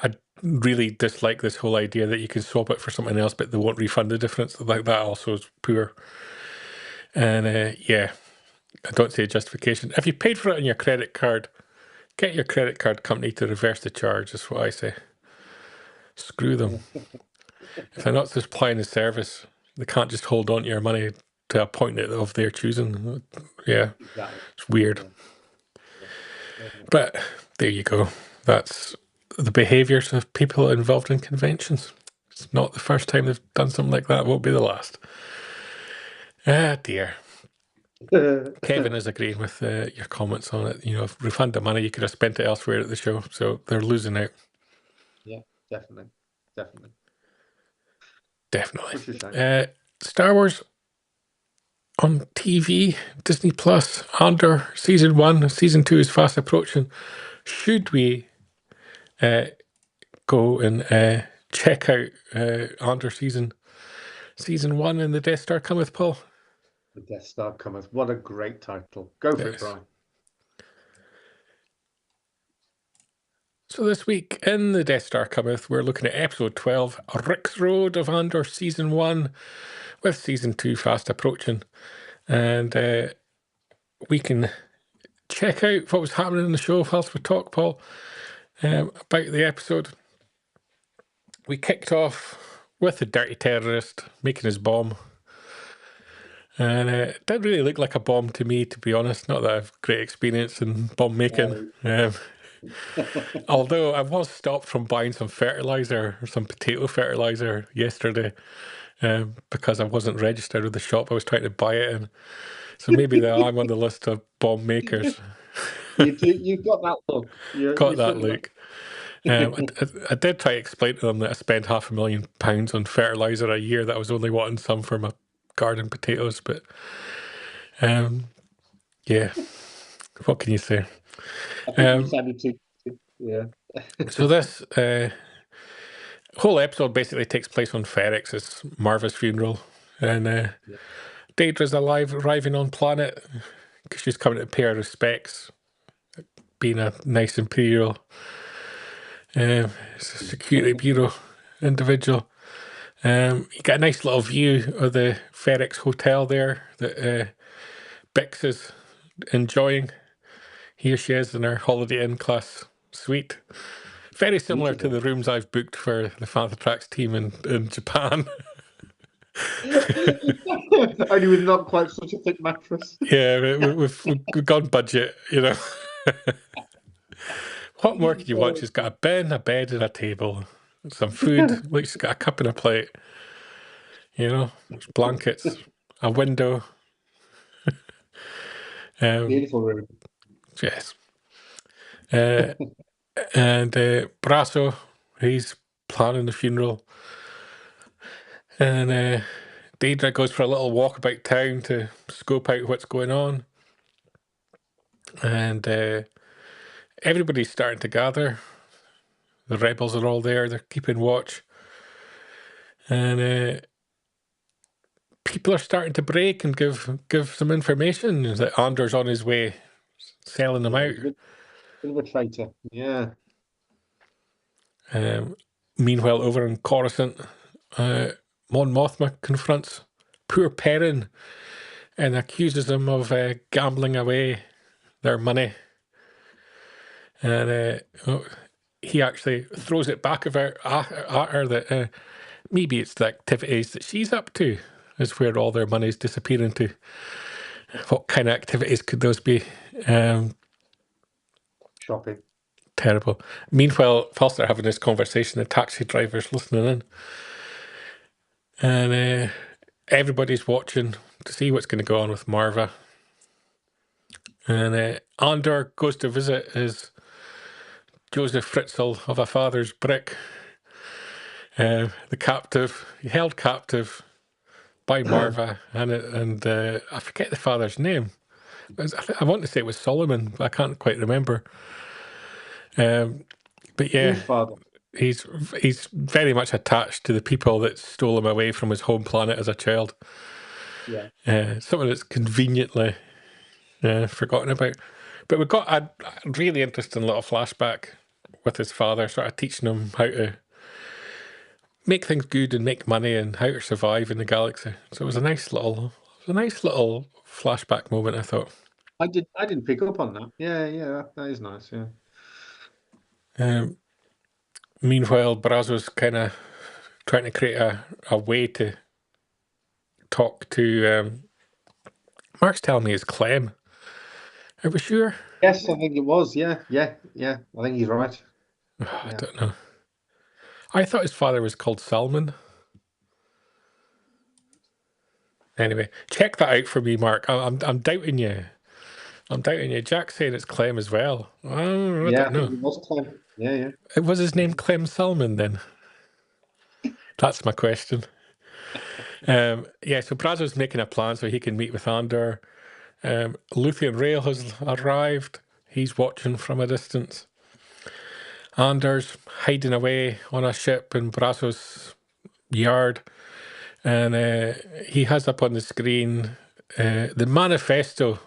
I really dislike this whole idea that you can swap it for something else, but they won't refund the difference. Like that also is poor. And I don't see a justification. If you paid for it on your credit card, get your credit card company to reverse the charge, is what I say. Screw them. If they're not supplying the service, they can't just hold on to your money to a point of their choosing. Exactly. It's weird. But there you go. That's the behaviours of people involved in conventions. It's not the first time they've done something like that. It won't be the last. Ah, dear. Kevin is agreeing with your comments on it. Refund the money, you could have spent it elsewhere at the show. So they're losing out.
Yeah, definitely.
Star Wars on TV, Disney Plus, Andor season 1, season 2 is fast approaching. Should we go and check out Andor season 1 and the Death Star Cometh, Paul?
The Death Star Cometh. What a great title. Go for it, Brian. So
this week in the Death Star Cometh, we're looking at episode 12, Rick's Road of Andor season 1, with season 2 fast approaching. And we can check out what was happening in the show whilst we talk, Paul, about the episode. We kicked off with the dirty terrorist making his bomb. And it didn't really look like a bomb to me, to be honest. Not that I have great experience in bomb making. Although I was stopped from buying some fertilizer, or some potato fertilizer yesterday, because I wasn't registered with the shop I was trying to buy it in. So maybe I'm on the list of bomb makers.
You've got that look.
Got
You
that
certainly got.
look. I did try to explain to them that I spent £500,000 on fertilizer a year, that I was only wanting some for my garden potatoes, but yeah, what can you say?
I think you sounded too. Yeah.
So this whole episode basically takes place on Ferrex. It's Marva's funeral, and Daedra's arriving on planet because she's coming to pay her respects, being a nice Imperial security bureau individual. You get a nice little view of the Ferrex Hotel there that Bix is enjoying. Here she is in her Holiday Inn class suite. Very similar to the rooms I've booked for the Phantom Tracks team in Japan.
Only with not quite such a thick mattress.
Yeah, we've gone budget, you know. What more could you want? She's got a bed, and a table, some food. Like she's got a cup and a plate. You know, blankets, a window.
Beautiful room.
Yes. And Brasso, he's planning the funeral. And Daedra goes for a little walk about town to scope out what's going on. And everybody's starting to gather. The rebels are all there. They're keeping watch. And people are starting to break and give some information that Andor's on his way, selling them out.
Bit of a traitor. Yeah.
Meanwhile, over in Coruscant, Mon Mothma confronts poor Perrin and accuses him of gambling away their money. And he actually throws it back at her that maybe it's the activities that she's up to is where all their money's disappearing to. What kind of activities could those be?
Shopping.
Terrible. Meanwhile, whilst they're having this conversation, the taxi driver's listening in. And everybody's watching to see what's going to go on with Marva. And Andor goes to visit his Joseph Fritzl of a father's brick, the captive, held captive by Marva, and I forget the father's name. I want to say it was Solomon, but I can't quite remember. But yeah, he's very much attached to the people that stole him away from his home planet as a child.
Yeah,
something that's conveniently forgotten about. But we've got a really interesting little flashback with his father, sort of teaching him how to make things good and make money and how to survive in the galaxy. So it was a nice little flashback moment, I thought.
I didn't pick up on that. Yeah, that is nice. Yeah.
Meanwhile, Brazzo's kind of trying to create a way to talk to. Mark's telling me it's Clem. Are we sure?
Yes, I think it was. Yeah. I think he's right.
I don't know. I thought his father was called Salmon. Anyway, check that out for me, Mark. I'm doubting you. Jack said it's Clem as well. I don't know.
I think it was Clem. Yeah.
It was his name Clem Salmon then? That's my question. So Brazzo's making a plan so he can meet with Andor. Luthian Rail has arrived. He's watching from a distance. Andor's hiding away on a ship in Brazzo's yard. And he has up on the screen the manifesto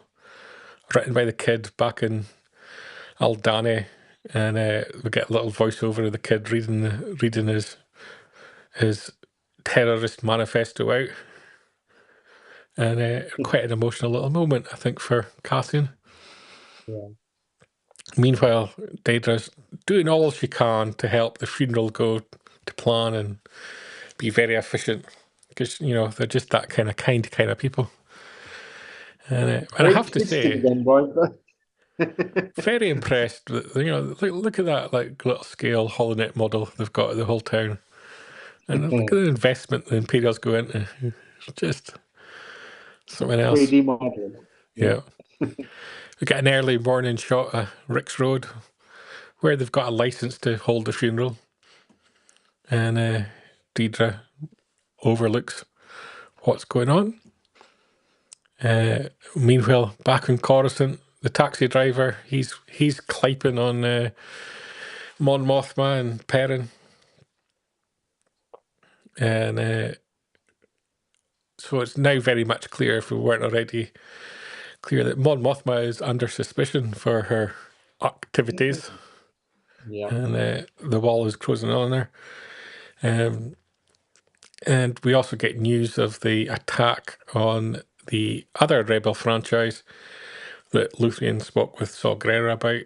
written by the kid back in Aldani. And we get a little voiceover of the kid reading his terrorist manifesto out. And quite an emotional little moment, I think, for Cassian.
Yeah.
Meanwhile, Daedra's doing all she can to help the funeral go to plan and be very efficient. Because, they're just that kind of people. And I have to say, very impressed with, look at that little scale holonet model they've got of the whole town. And look at the investment the Imperials go into. It's just something else.
3D modeling.
Yeah. We get an early morning shot of Rick's Road, where they've got a license to hold the funeral. And Deidre overlooks what's going on. Meanwhile, back in Coruscant, the taxi driver, he's cliping on Mon Mothma and Perrin. And so it's now very much clear, if we weren't already clear, that Mon Mothma is under suspicion for her activities.
Yeah.
And the wall is closing on her. And we also get news of the attack on the other Rebel franchise that Luthien spoke with Saw Gerrera about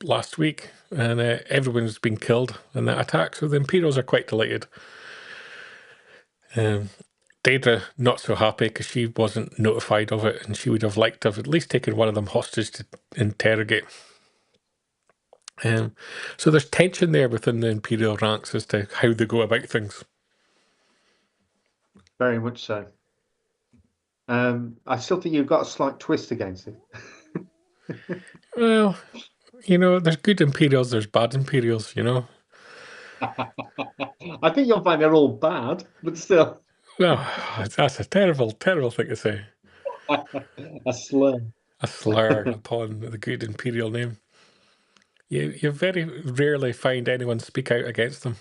last week. And everyone's been killed in that attack, so the Imperials are quite delighted. Deidre not so happy because she wasn't notified of it, and she would have liked to have at least taken one of them hostage to interrogate. So there's tension there within the Imperial ranks as to how they go about things.
Very much so. I still think you've got a slight twist against it.
Well, there's good Imperials, there's bad Imperials,
I think you'll find they're all bad, but still.
No, that's a terrible, terrible thing to say.
A slur.
A slur upon the good Imperial name. You very rarely find anyone speak out against them.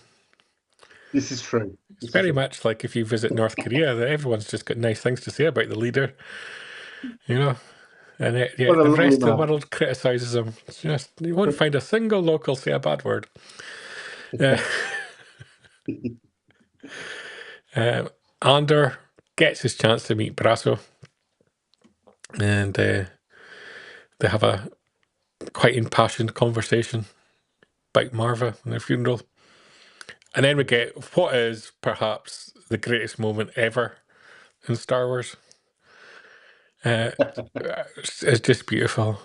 This is true.
It's very much like if you visit North Korea, that everyone's just got nice things to say about the leader, and the rest of the world criticises them. It's just, you won't find a single local say a bad word. Andor gets his chance to meet Brasso, and they have a quite impassioned conversation about Marva and their funeral. And then we get what is perhaps the greatest moment ever in Star Wars. It's just beautiful.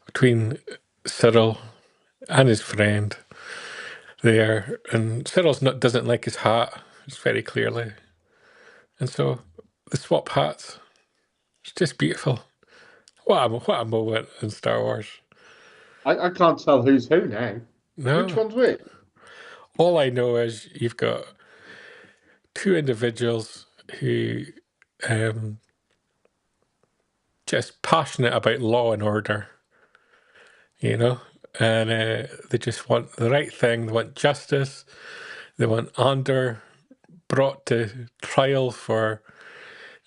Between Cyril and his friend there, and Cyril's doesn't like his hat, it's very clearly. And so the swap hats, it's just beautiful. What a moment in Star Wars.
I can't tell who's who now.
No.
Which one's which?
All I know is you've got two individuals who just passionate about law and order, and they just want the right thing. They want justice. They want Andor brought to trial for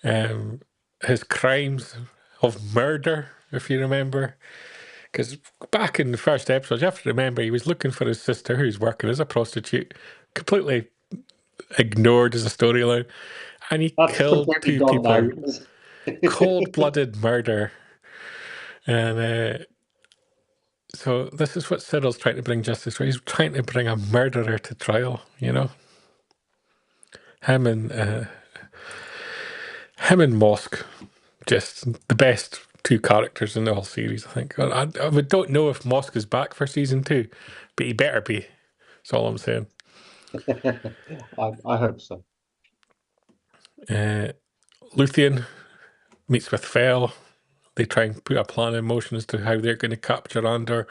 his crimes of murder, if you remember. Because back in the first episode, you have to remember he was looking for his sister who's working as a prostitute, completely ignored as a storyline, and he killed two people. Cold-blooded murder. And so this is what Cyril's trying to bring justice for. He's trying to bring a murderer to trial, Him and Mosk, just the best two characters in the whole series, I think. I don't know if Mosk is back for season 2, but he better be. That's all I'm saying.
I hope so.
Luthien meets with Fel. They try and put a plan in motion as to how they're going to capture Andor.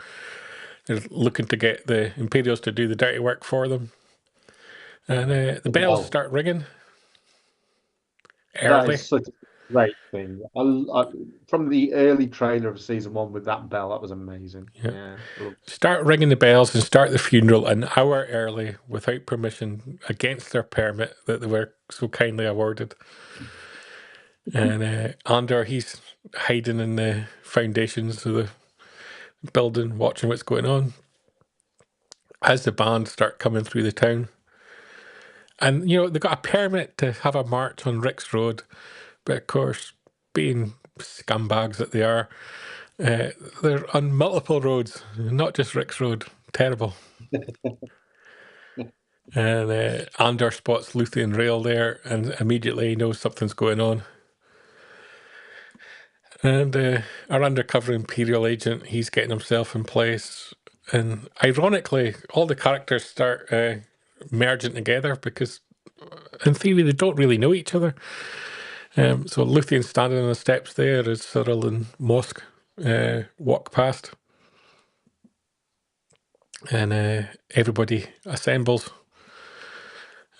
They're looking to get the Imperials to do the dirty work for them. And the bells start ringing early.
That is such a great thing. From the early trailer of season 1 with that bell, that was amazing. Yeah.
Start ringing the bells and start the funeral an hour early without permission, against their permit that they were so kindly awarded. And Andor, he's hiding in the foundations of the building, watching what's going on. As the band start coming through the town. And, they got a permit to have a march on Rick's Road. But, of course, being scumbags that they are, they're on multiple roads, not just Rick's Road. Terrible. And Andor spots Luthien Rail there and immediately knows something's going on. And our undercover Imperial agent, he's getting himself in place. And ironically, all the characters start merging together because, in theory, they don't really know each other. So Luthien standing on the steps there as Cyril and Mosk walk past. And everybody assembles.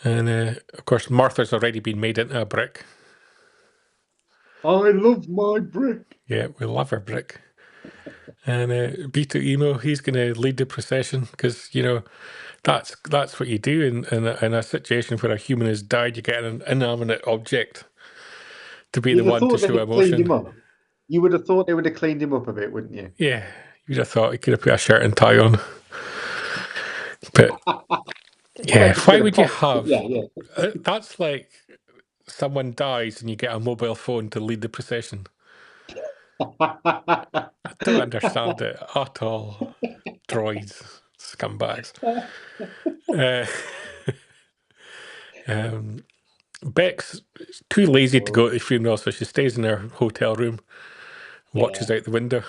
And of course, Martha's already been made into a brick.
I love my brick.
Yeah, we love our brick. And Batuu, he's going to lead the procession because, you know, that's what you do in a situation where a human has died. You get an inanimate object to be
You'd
the
have
one to
thought they'd
show
have cleaned him
emotion.
up. You would have thought they would have cleaned him up a bit, wouldn't you?
Yeah, you'd have thought he could have put a shirt and tie on. But yeah, why would you have?
Yeah.
That's like someone dies and you get a mobile phone to lead the procession. I don't understand it at all. Droids, scumbags. Beck's too lazy to go to the funeral, so she stays in her hotel room, watches out the window.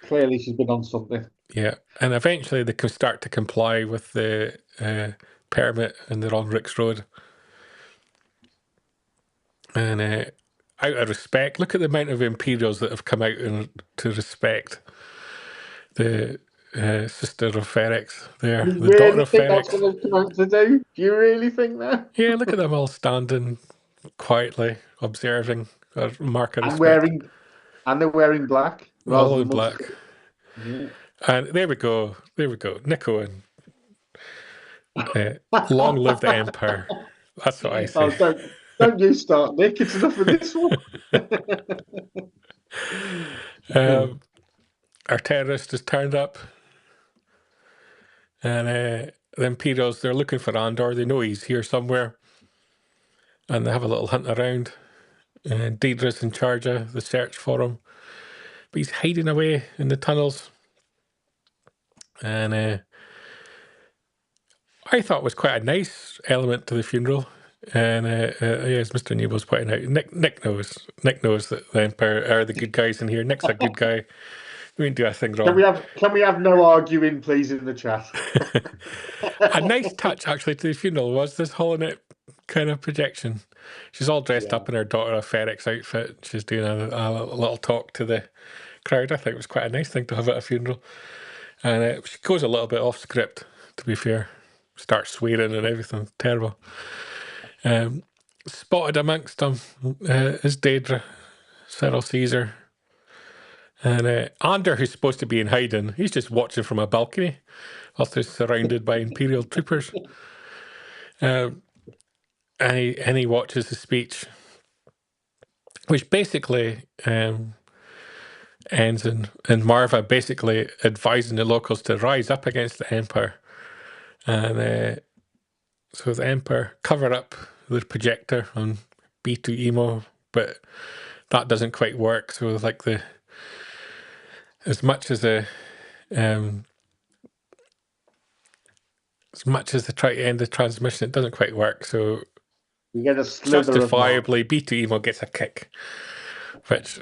Clearly, she's been on something.
Yeah, and eventually they can start to comply with the permit, and they're on Rick's Road. And out of respect, look at the amount of Imperials that have come out to respect the sister of Ferrex there,
You
the
really
daughter of
think that's
Ferrex.
what they've come out to do? Do you really think that?
Yeah, look at them all standing quietly, observing a mark of
And
respect.
they're wearing black rather
All
than
in black.
Yeah.
And there we go. Nico and long live the Empire. That's what I say.
Oh, don't you start, Nick. It's enough of this one.
Our terrorist has turned up. And the Imperials, they're looking for Andor. They know he's here somewhere. And they have a little hunt around. And Deidre's in charge of the search for him. But he's hiding away in the tunnels. And I thought it was quite a nice element to the funeral. And as Mr. Neil was pointing out, Nick knows that the Empire are the good guys in here. Nick's a good guy. We didn't do a thing wrong.
Can we have no arguing, please, in the chat?
A nice touch, actually, to the funeral was this holonet kind of projection. She's all dressed up in her daughter of Ferrex outfit. She's doing a little talk to the crowd. I think it was quite a nice thing to have at a funeral. And she goes a little bit off script, to be fair. Starts swearing and everything. Terrible. Spotted amongst them is Deidre. Cyril sees her. And Andor, who's supposed to be in hiding, he's just watching from a balcony whilst he's surrounded by Imperial troopers. And he watches the speech, which basically ends in Marva basically advising the locals to rise up against the Empire. And so the Empire cover up the projector on B2 but that doesn't quite work. So like as much as they try to end the transmission, it doesn't quite work. So
You get a slither
justifiably, B2 gets a kick. Which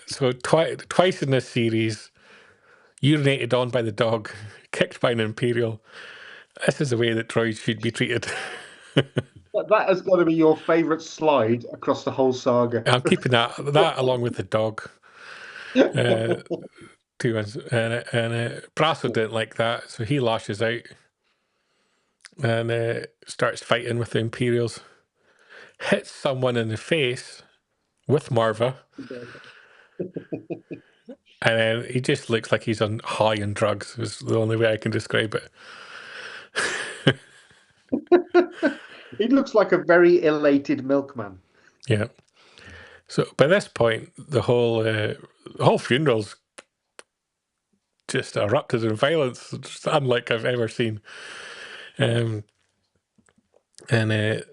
so twice in this series, urinated on by the dog, kicked by an Imperial. This is the way that droids should be treated.
That has got to be your favourite slide across the whole saga.
I'm keeping that along with the dog. Two ones, and Brasso didn't like that, so he lashes out and starts fighting with the Imperials. Hits someone in the face with Marva, and then he just looks like he's on high on drugs. Is the only way I can describe it.
He looks like a very elated milkman.
Yeah. So by this point, the whole funeral's just erupted in violence, just unlike I've ever seen. And the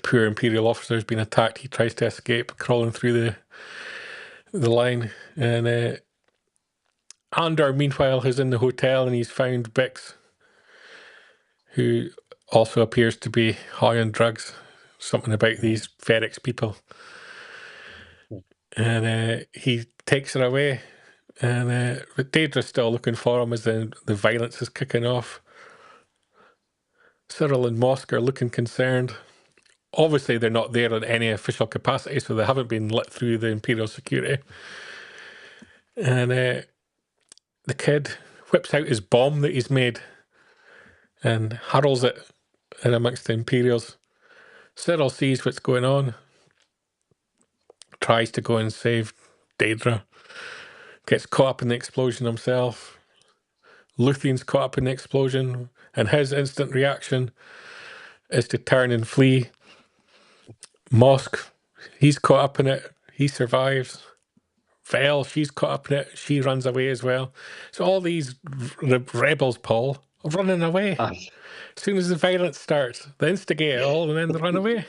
poor Imperial officer's been attacked. He tries to escape, crawling through the line. And Andor, meanwhile, is in the hotel and he's found Bix, who also appears to be high on drugs. Something about these Ferrex people. And he takes her away. And but Daedra's still looking for him as the violence is kicking off. Cyril and Mosk are looking concerned. obviously they're not there in any official capacity, so they haven't been let through the Imperial security. And the kid whips out his bomb that he's made and hurls it in amongst the Imperials. Cyril sees what's going on, tries to go and save Daedra, gets caught up in the explosion himself. Luthien's caught up in the explosion, and his instant reaction is to turn and flee. Mosk, he's caught up in it, he survives. Vel, she's caught up in it, she runs away as well. So all these rebels, Paul, are running away.
Aye.
As soon as the violence starts, they instigate it all and then they run away.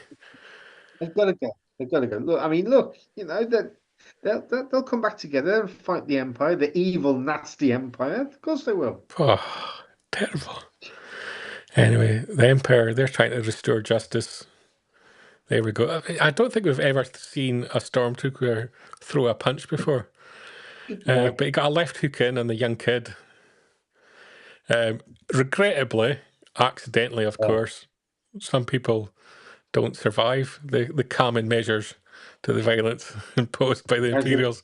They've got to go. They've got to go. Look, I mean, look, you know, that they'll come back together and fight the Empire, the evil, nasty Empire. Of course they will.
Oh, terrible. Anyway, the Empire, they're trying to restore justice. There we go. I don't think we've ever seen a stormtrooper throw a punch before. But he got a left hook in on the young kid. Regrettably, accidentally, of course. Some people don't survive the calming measures to the violence imposed by the Imperials.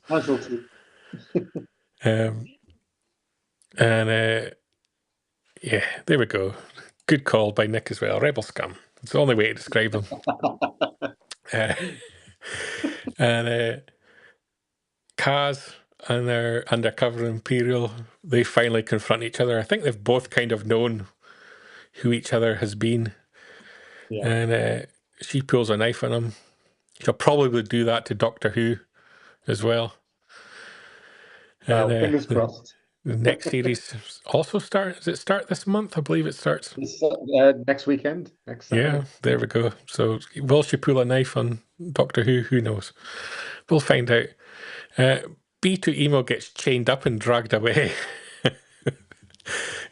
Yeah, there we go. Good call by Nick as well. Rebel scum. It's the only way to describe them. Kaz and their undercover Imperial, they finally confront each other. I think they've both kind of known who each other has been. Yeah. And she pulls a knife on him. She'll probably do that to Doctor Who as well.
And fingers crossed.
The next series also does it start this month? I believe it starts.
Next weekend.
Yeah, there we go. So will she pull a knife on Doctor Who? Who knows? We'll find out. B2 Emo gets chained up and dragged away.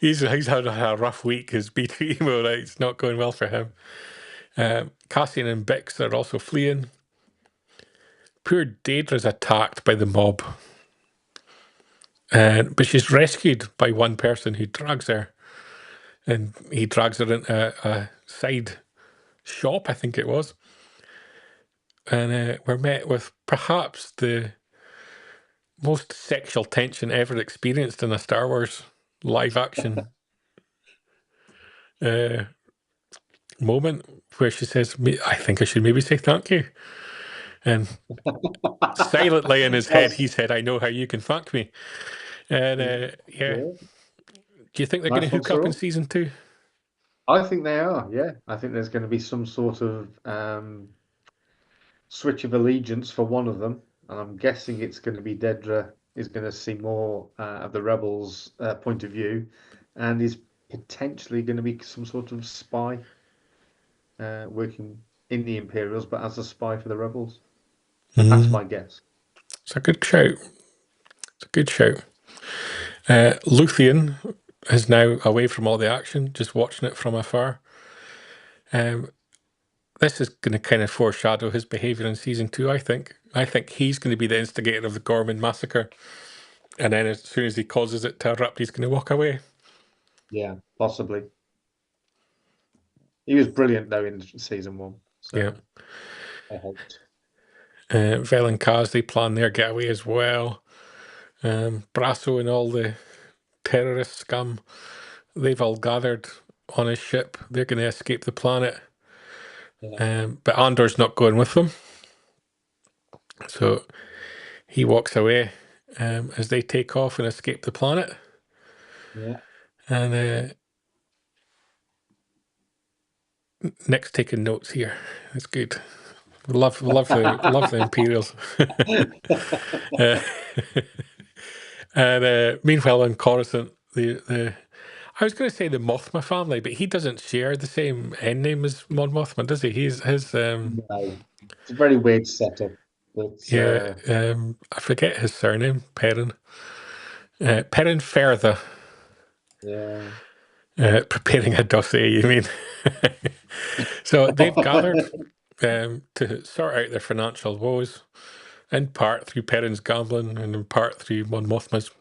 he's had a rough week because B2 Emo, right? It's not going well for him. Cassian and Bix are also fleeing. Poor Daedra's attacked by the mob. But she's rescued by one person who drags her. And he drags her into a side shop, I think it was. And we're met with perhaps the most sexual tension ever experienced in a Star Wars live action moment, where she says, I think I should maybe say thank you. And silently in his head, he said, I know how you can thank me. And yeah. Do you think they're going to hook up in season 2?
I think they are, yeah. I think there's going to be some sort of switch of allegiance for one of them. And I'm guessing it's going to be Daedra is going to see more of the rebels' point of view, and is potentially going to be some sort of spy working in the Imperials, but as a spy for the rebels. That's my guess.
It's a good shout. It's a good shout. Luthien is now away from all the action, just watching it from afar. This is going to kind of foreshadow his behaviour in season 2, I think. I think he's going to be the instigator of the Gorman massacre. And then as soon as he causes it to erupt, he's going to walk away.
Yeah, possibly. He was brilliant, though, in season 1. So
yeah.
I hoped.
Vel and Kaz, they plan their getaway as well. Brasso and all the terrorist scum, they've all gathered on his ship. They're going to escape the planet. Yeah. But Andor's not going with them. So he walks away as they take off and escape the planet.
Yeah.
And Nick's taking notes here. That's good. Love the Imperials. And meanwhile, on Coruscant, I was going to say the Mothma family, but he doesn't share the same end name as Mon Mothma, does he? He's his.
No, it's a very weird setup. But,
yeah, I forget his surname. Perrin. Perrin Further.
Yeah.
Preparing a dossier, you mean? So they've gathered to sort out their financial woes, in part through Perrin's gambling and in part through Mon Mothma's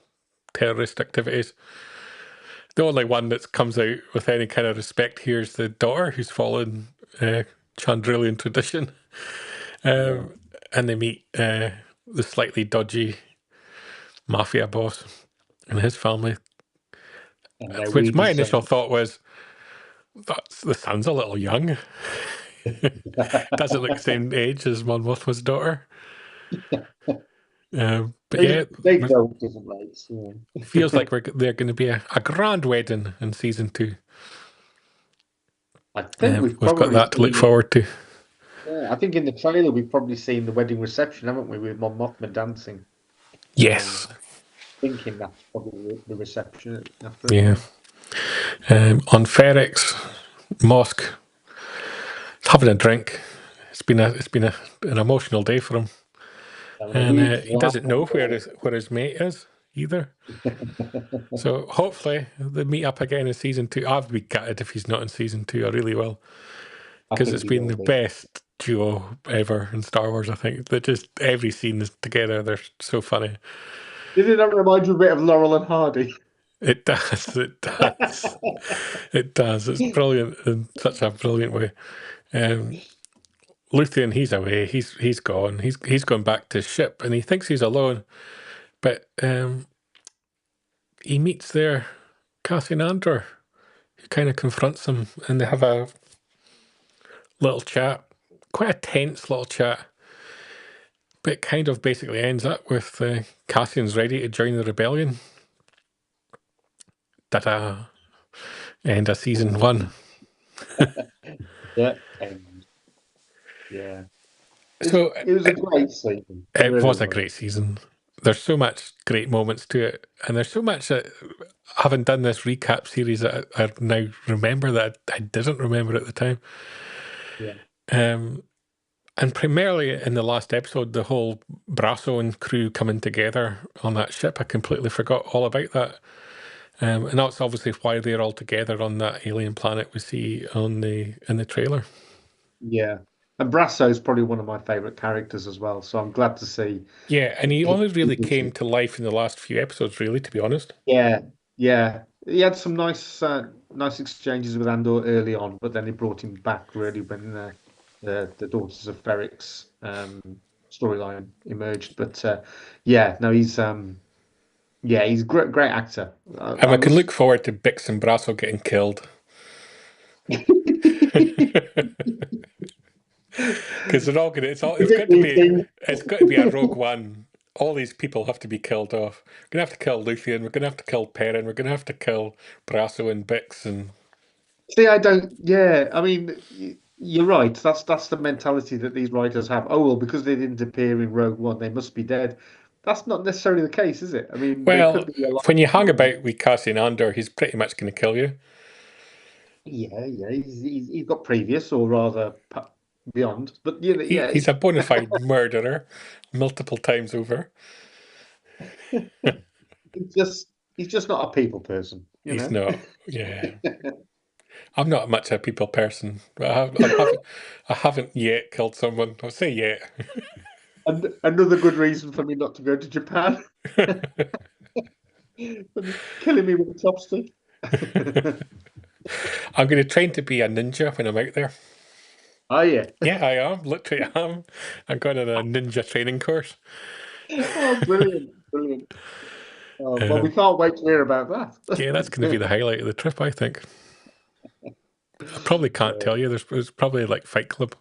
terrorist activities. The only one that comes out with any kind of respect here is the daughter, who's fallen Chandrillian tradition. And they meet the slightly dodgy mafia boss and his family, which my initial thought was, the son's a little young. Doesn't look the same age as Mon Mothma's daughter. But
they go at different rates. Yeah.
Feels like they're going to be a grand wedding in season 2.
I think we've
got that to look forward to.
Yeah, I think in the trailer we've probably seen the wedding reception, haven't we, with Mon Mothma dancing?
Yes.
Thinking that's probably the reception after.
Yeah. On Ferrex, Mosk having a drink. It's been an emotional day for him, and he doesn't know where his mate is either. So hopefully they meet up again in season 2. I'd be gutted if he's not in season 2. I really will, because it's been the best duo ever in Star Wars. I think that just every scene is together. They're so funny.
Did it remind you a bit of Laurel and Hardy?
It does. It does. It does. It's brilliant in such a brilliant way. Luthien, he's away. He's gone. He's gone back to his ship, and he thinks he's alone. But he meets there Cassian Andor, who kind of confronts him, and they have a little chat, quite a tense little chat. But it kind of basically ends up with Cassian's ready to join the rebellion. Ta-da! End of season 1.
Yeah. Yeah. So it was a great season.
It was a great season. There's so much great moments to it, and there's so much that, having done this recap series, that I now remember that I didn't remember at the time.
Yeah.
And primarily in the last episode, the whole Brasso and crew coming together on that ship, I completely forgot all about that. And that's obviously why they're all together on that alien planet we see in the trailer.
Yeah. And Brasso is probably one of my favourite characters as well, so I'm glad to see.
Yeah, and he only really came to life in the last few episodes, really, to be honest.
Yeah. He had some nice exchanges with Andor early on, but then he brought him back really when the Daughters of Ferrex storyline emerged. But he's a great actor.
And I can look forward to Bix and Brasso getting killed. Because they're all going to. It's got to be a Rogue One. All these people have to be killed off. We're going to have to kill Luthien. We're going to have to kill Perrin. We're going to have to kill Brasso and Bix. And
see, I don't. Yeah, I mean, you're right. That's the mentality that these writers have. Oh well, because they didn't appear in Rogue One, they must be dead. That's not necessarily the case, is it? I mean,
well, when you hang about with Cassian Andor, he's pretty much going to kill you.
Yeah, he's got previous, or rather beyond. But
he's a bona fide murderer, multiple times over.
He's just not a people person.
He's not. Yeah. I'm not much a people person. I haven't yet killed someone. I'll say yet.
And another good reason for me not to go to Japan. Killing me with a chopstick.
I'm going to train to be a ninja when I'm out there.
Are you?
Yeah, I am. Literally, I am. I'm going on a ninja training course.
Oh, brilliant. Oh, well, we can't wait to hear about that.
Yeah, that's going to be the highlight of the trip, I think. I probably can't tell you. There's probably like Fight Club.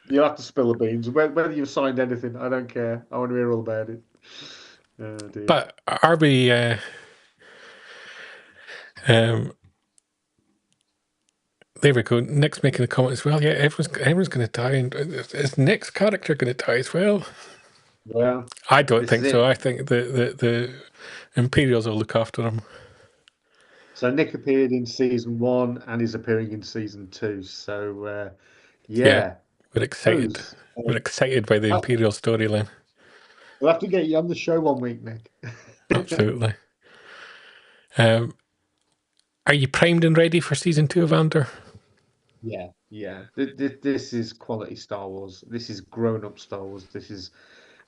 You'll have to spill the beans. Whether you've signed anything, I don't care. I want to hear all about it. Oh, dear.
But are we... there we go. Nick's making a comment as well. Yeah, everyone's going to die. And is Nick's character going to die as well?
Well,
I don't think so. I think the Imperials will look after him.
So Nick appeared in season 1 and is appearing in season 2. So yeah,
we're excited. We're excited by the Imperial storyline.
We'll have to get you on the show one week, Nick.
Absolutely. Are you primed and ready for season 2 of Andor?
Yeah. This is quality Star Wars. This is grown-up Star Wars. This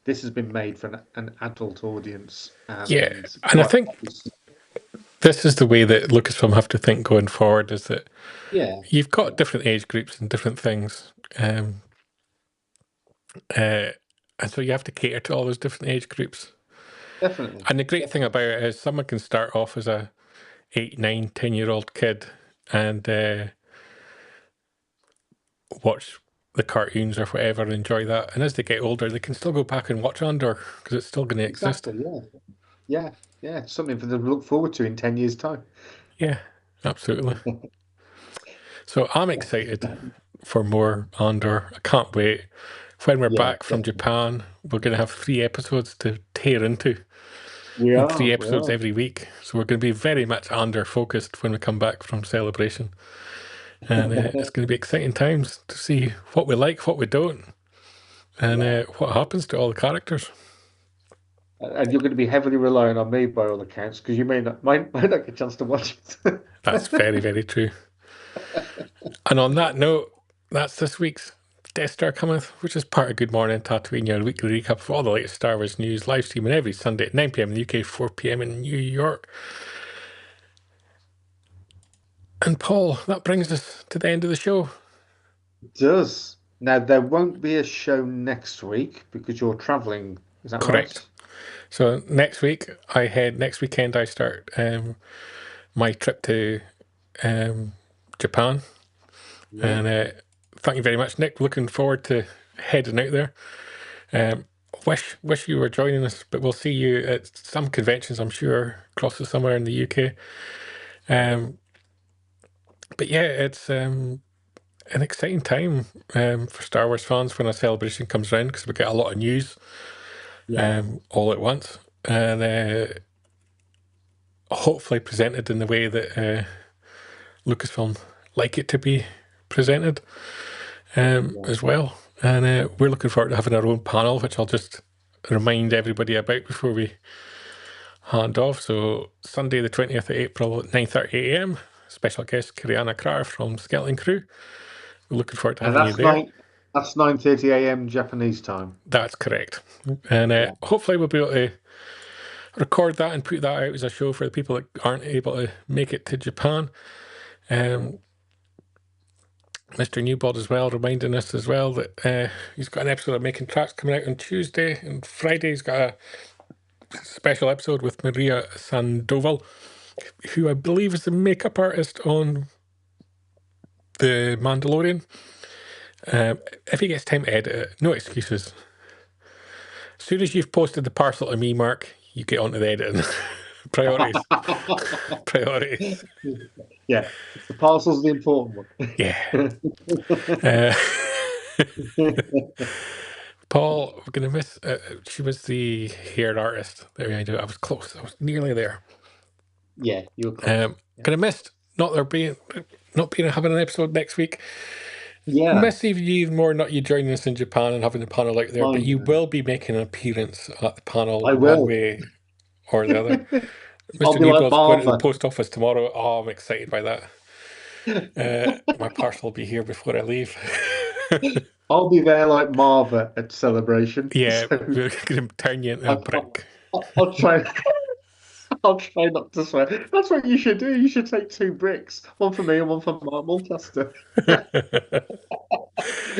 has been made for an adult audience.
And I think this is the way that Lucasfilm have to think going forward, is that you've got different age groups and different things. And so you have to cater to all those different age groups.
Definitely.
And the great thing about it is someone can start off as a 8, 9, 10-year-old kid and watch the cartoons or whatever and enjoy that. And as they get older, they can still go back and watch Andor because it's still going to exist.
Exactly, yeah. Something for them to look forward to in 10 years' time.
Yeah, absolutely. So I'm excited for more Andor. I can't wait. When we're back from Japan, we're going to have 3 episodes to tear into.
We
and
are.
3 episodes every week. So we're going to be very much Andor focused when we come back from Celebration. And it's going to be exciting times to see what we like, what we don't, and what happens to all the characters.
And you're going to be heavily relying on me by all accounts, because you might not get a chance to watch it.
That's very, very true. And on that note, that's this week's Death Star Cometh, which is part of Good Morning Tatooine, your weekly recap of all the latest Star Wars news, live streaming every Sunday at 9 p.m. in the UK, 4 p.m. in New York. And Paul, that brings us to the end of the show.
It does. Now, there won't be a show next week because you're traveling. Is that
Correct.
right?
So next weekend I start my trip to Japan. And thank you very much, Nick. Looking forward to heading out there. Wish you were joining us, but we'll see you at some conventions, I'm sure, across the summer in the UK. But yeah, it's an exciting time for Star Wars fans when a celebration comes around, because we get a lot of news all at once, and hopefully presented in the way that Lucasfilm like it to be presented as well. And we're looking forward to having our own panel, which I'll just remind everybody about before we hand off. So Sunday the 20th of April at 9:30 a.m. Special guest Kiriana Krar from Skeleton Crew. We're looking forward to having you there.
That's 9:30 a.m. Japanese time.
That's correct. And hopefully we'll be able to record that and put that out as a show for the people that aren't able to make it to Japan. Mr. Newbold as well, reminding us as well that he's got an episode of Making Tracks coming out on Tuesday, and Friday he's got a special episode with Maria Sandoval, who I believe is the makeup artist on The Mandalorian. If he gets time to edit it, no excuses. As soon as you've posted the parcel to me, Mark, you get onto the editing. Priorities. Priorities.
Yeah, the parcel's the important one.
Yeah. Paul, we're going to miss... she was the hair artist. There I do. I was close. I was nearly there.
Yeah, you were close.
Going to miss not being having an episode next week.
Yeah.
Miss even more not you joining us in Japan and having the panel out there, but you will be making an appearance at the panel one way or the other. Mr. Newbill's going to the post office tomorrow. Oh, I'm excited by that. My parcel will be here before I leave.
I'll be there like Marva at Celebration.
Yeah, so we're going to turn you into a brick.
I'll try. I'll try not to swear. That's what you should do. You should take 2 bricks, one for me and one for Mark Mulcaster.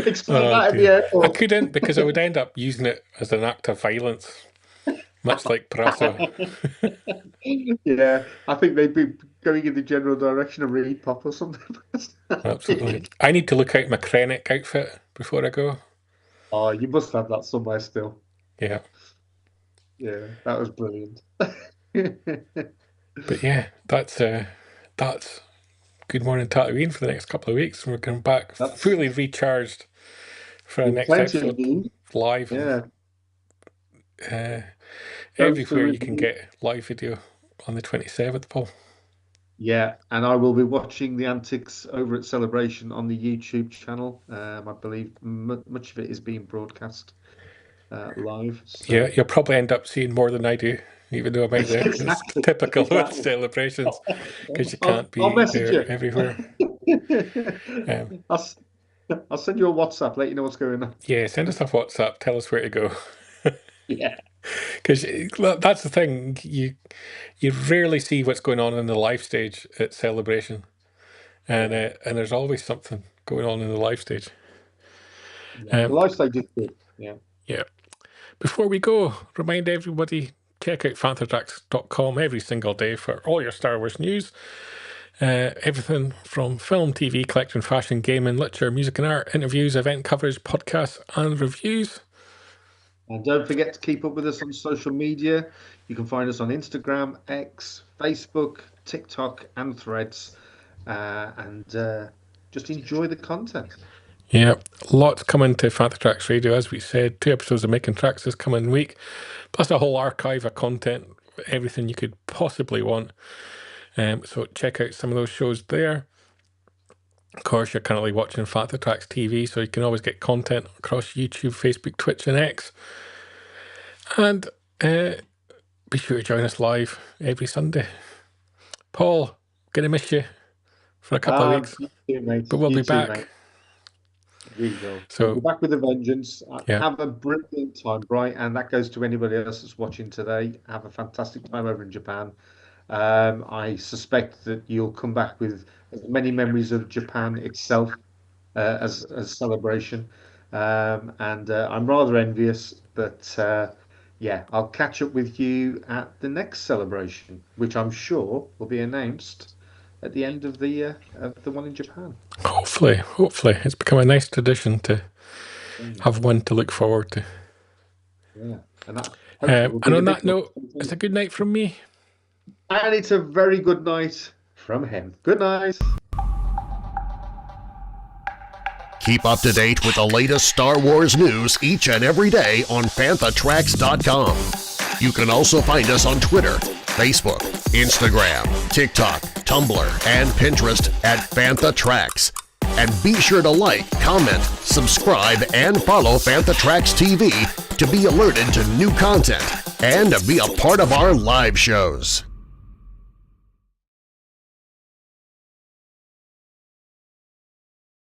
Explain that at the airport.
I couldn't, because I would end up using it as an act of violence, much like Praso.
Yeah, I think they'd be going in the general direction of Reed Pop or something.
Absolutely. I need to look out my Krennic outfit before I go.
Oh, you must have that somewhere still.
Yeah.
Yeah, that was brilliant.
But yeah, that's Good Morning Tatooine for the next couple of weeks, and we're coming back fully recharged for our next episode live.
Yeah.
Everywhere you can get live video on the 27th, Paul.
Yeah, and I will be watching the antics over at Celebration on the YouTube channel. I believe much of it is being broadcast live. So.
Yeah, you'll probably end up seeing more than I do, even though I'm out there. Exactly. It's typical with celebrations, because you can't be there everywhere.
I'll send you a WhatsApp, let you know what's going on.
Yeah, send us a WhatsApp, tell us where to go.
Yeah.
Because that's the thing, you rarely see what's going on in the live stage at Celebration, and there's always something going on in the live stage.
The live stage is good.
Yeah. Before we go, remind everybody, check out fantatrax.com every single day for all your Star Wars news. Everything from film, TV, collecting, fashion, gaming, literature, music and art, interviews, event coverage, podcasts and reviews.
And don't forget to keep up with us on social media. You can find us on Instagram, X, Facebook, TikTok and Threads. And just enjoy the content.
Yeah, lots coming to Fantatrax Radio, as we said. 2 episodes of Making Tracks this coming week, plus a whole archive of content, everything you could possibly want. So check out some of those shows there. Of course, you're currently watching Fantatrax TV, so you can always get content across YouTube, Facebook, Twitch and X. And be sure to join us live every Sunday. Paul, gonna miss you for a couple of weeks,
You too, mate.
but we'll
You
be
too,
back.
mate. We will.
So
We'll be back with a vengeance.
Yeah.
Have a brilliant time, Bright, and that goes to anybody else that's watching today. Have a fantastic time over in Japan. I suspect that you'll come back with as many memories of Japan itself as Celebration. And I'm rather envious, but yeah, I'll catch up with you at the next Celebration, which I'm sure will be announced at the end of the one in Japan.
hopefully, it's become a nice tradition to have one to look forward to.
Yeah, and
And on that note, it's a good night from me.
And it's a very good night from him. Good night.
Keep up to date with the latest Star Wars news each and every day on fanthatracks.com. You can also find us on Twitter, Facebook, Instagram, TikTok, Tumblr, and Pinterest at Fanthatracks. And be sure to like, comment, subscribe, and follow Fanthatracks TV to be alerted to new content and to be a part of our live shows.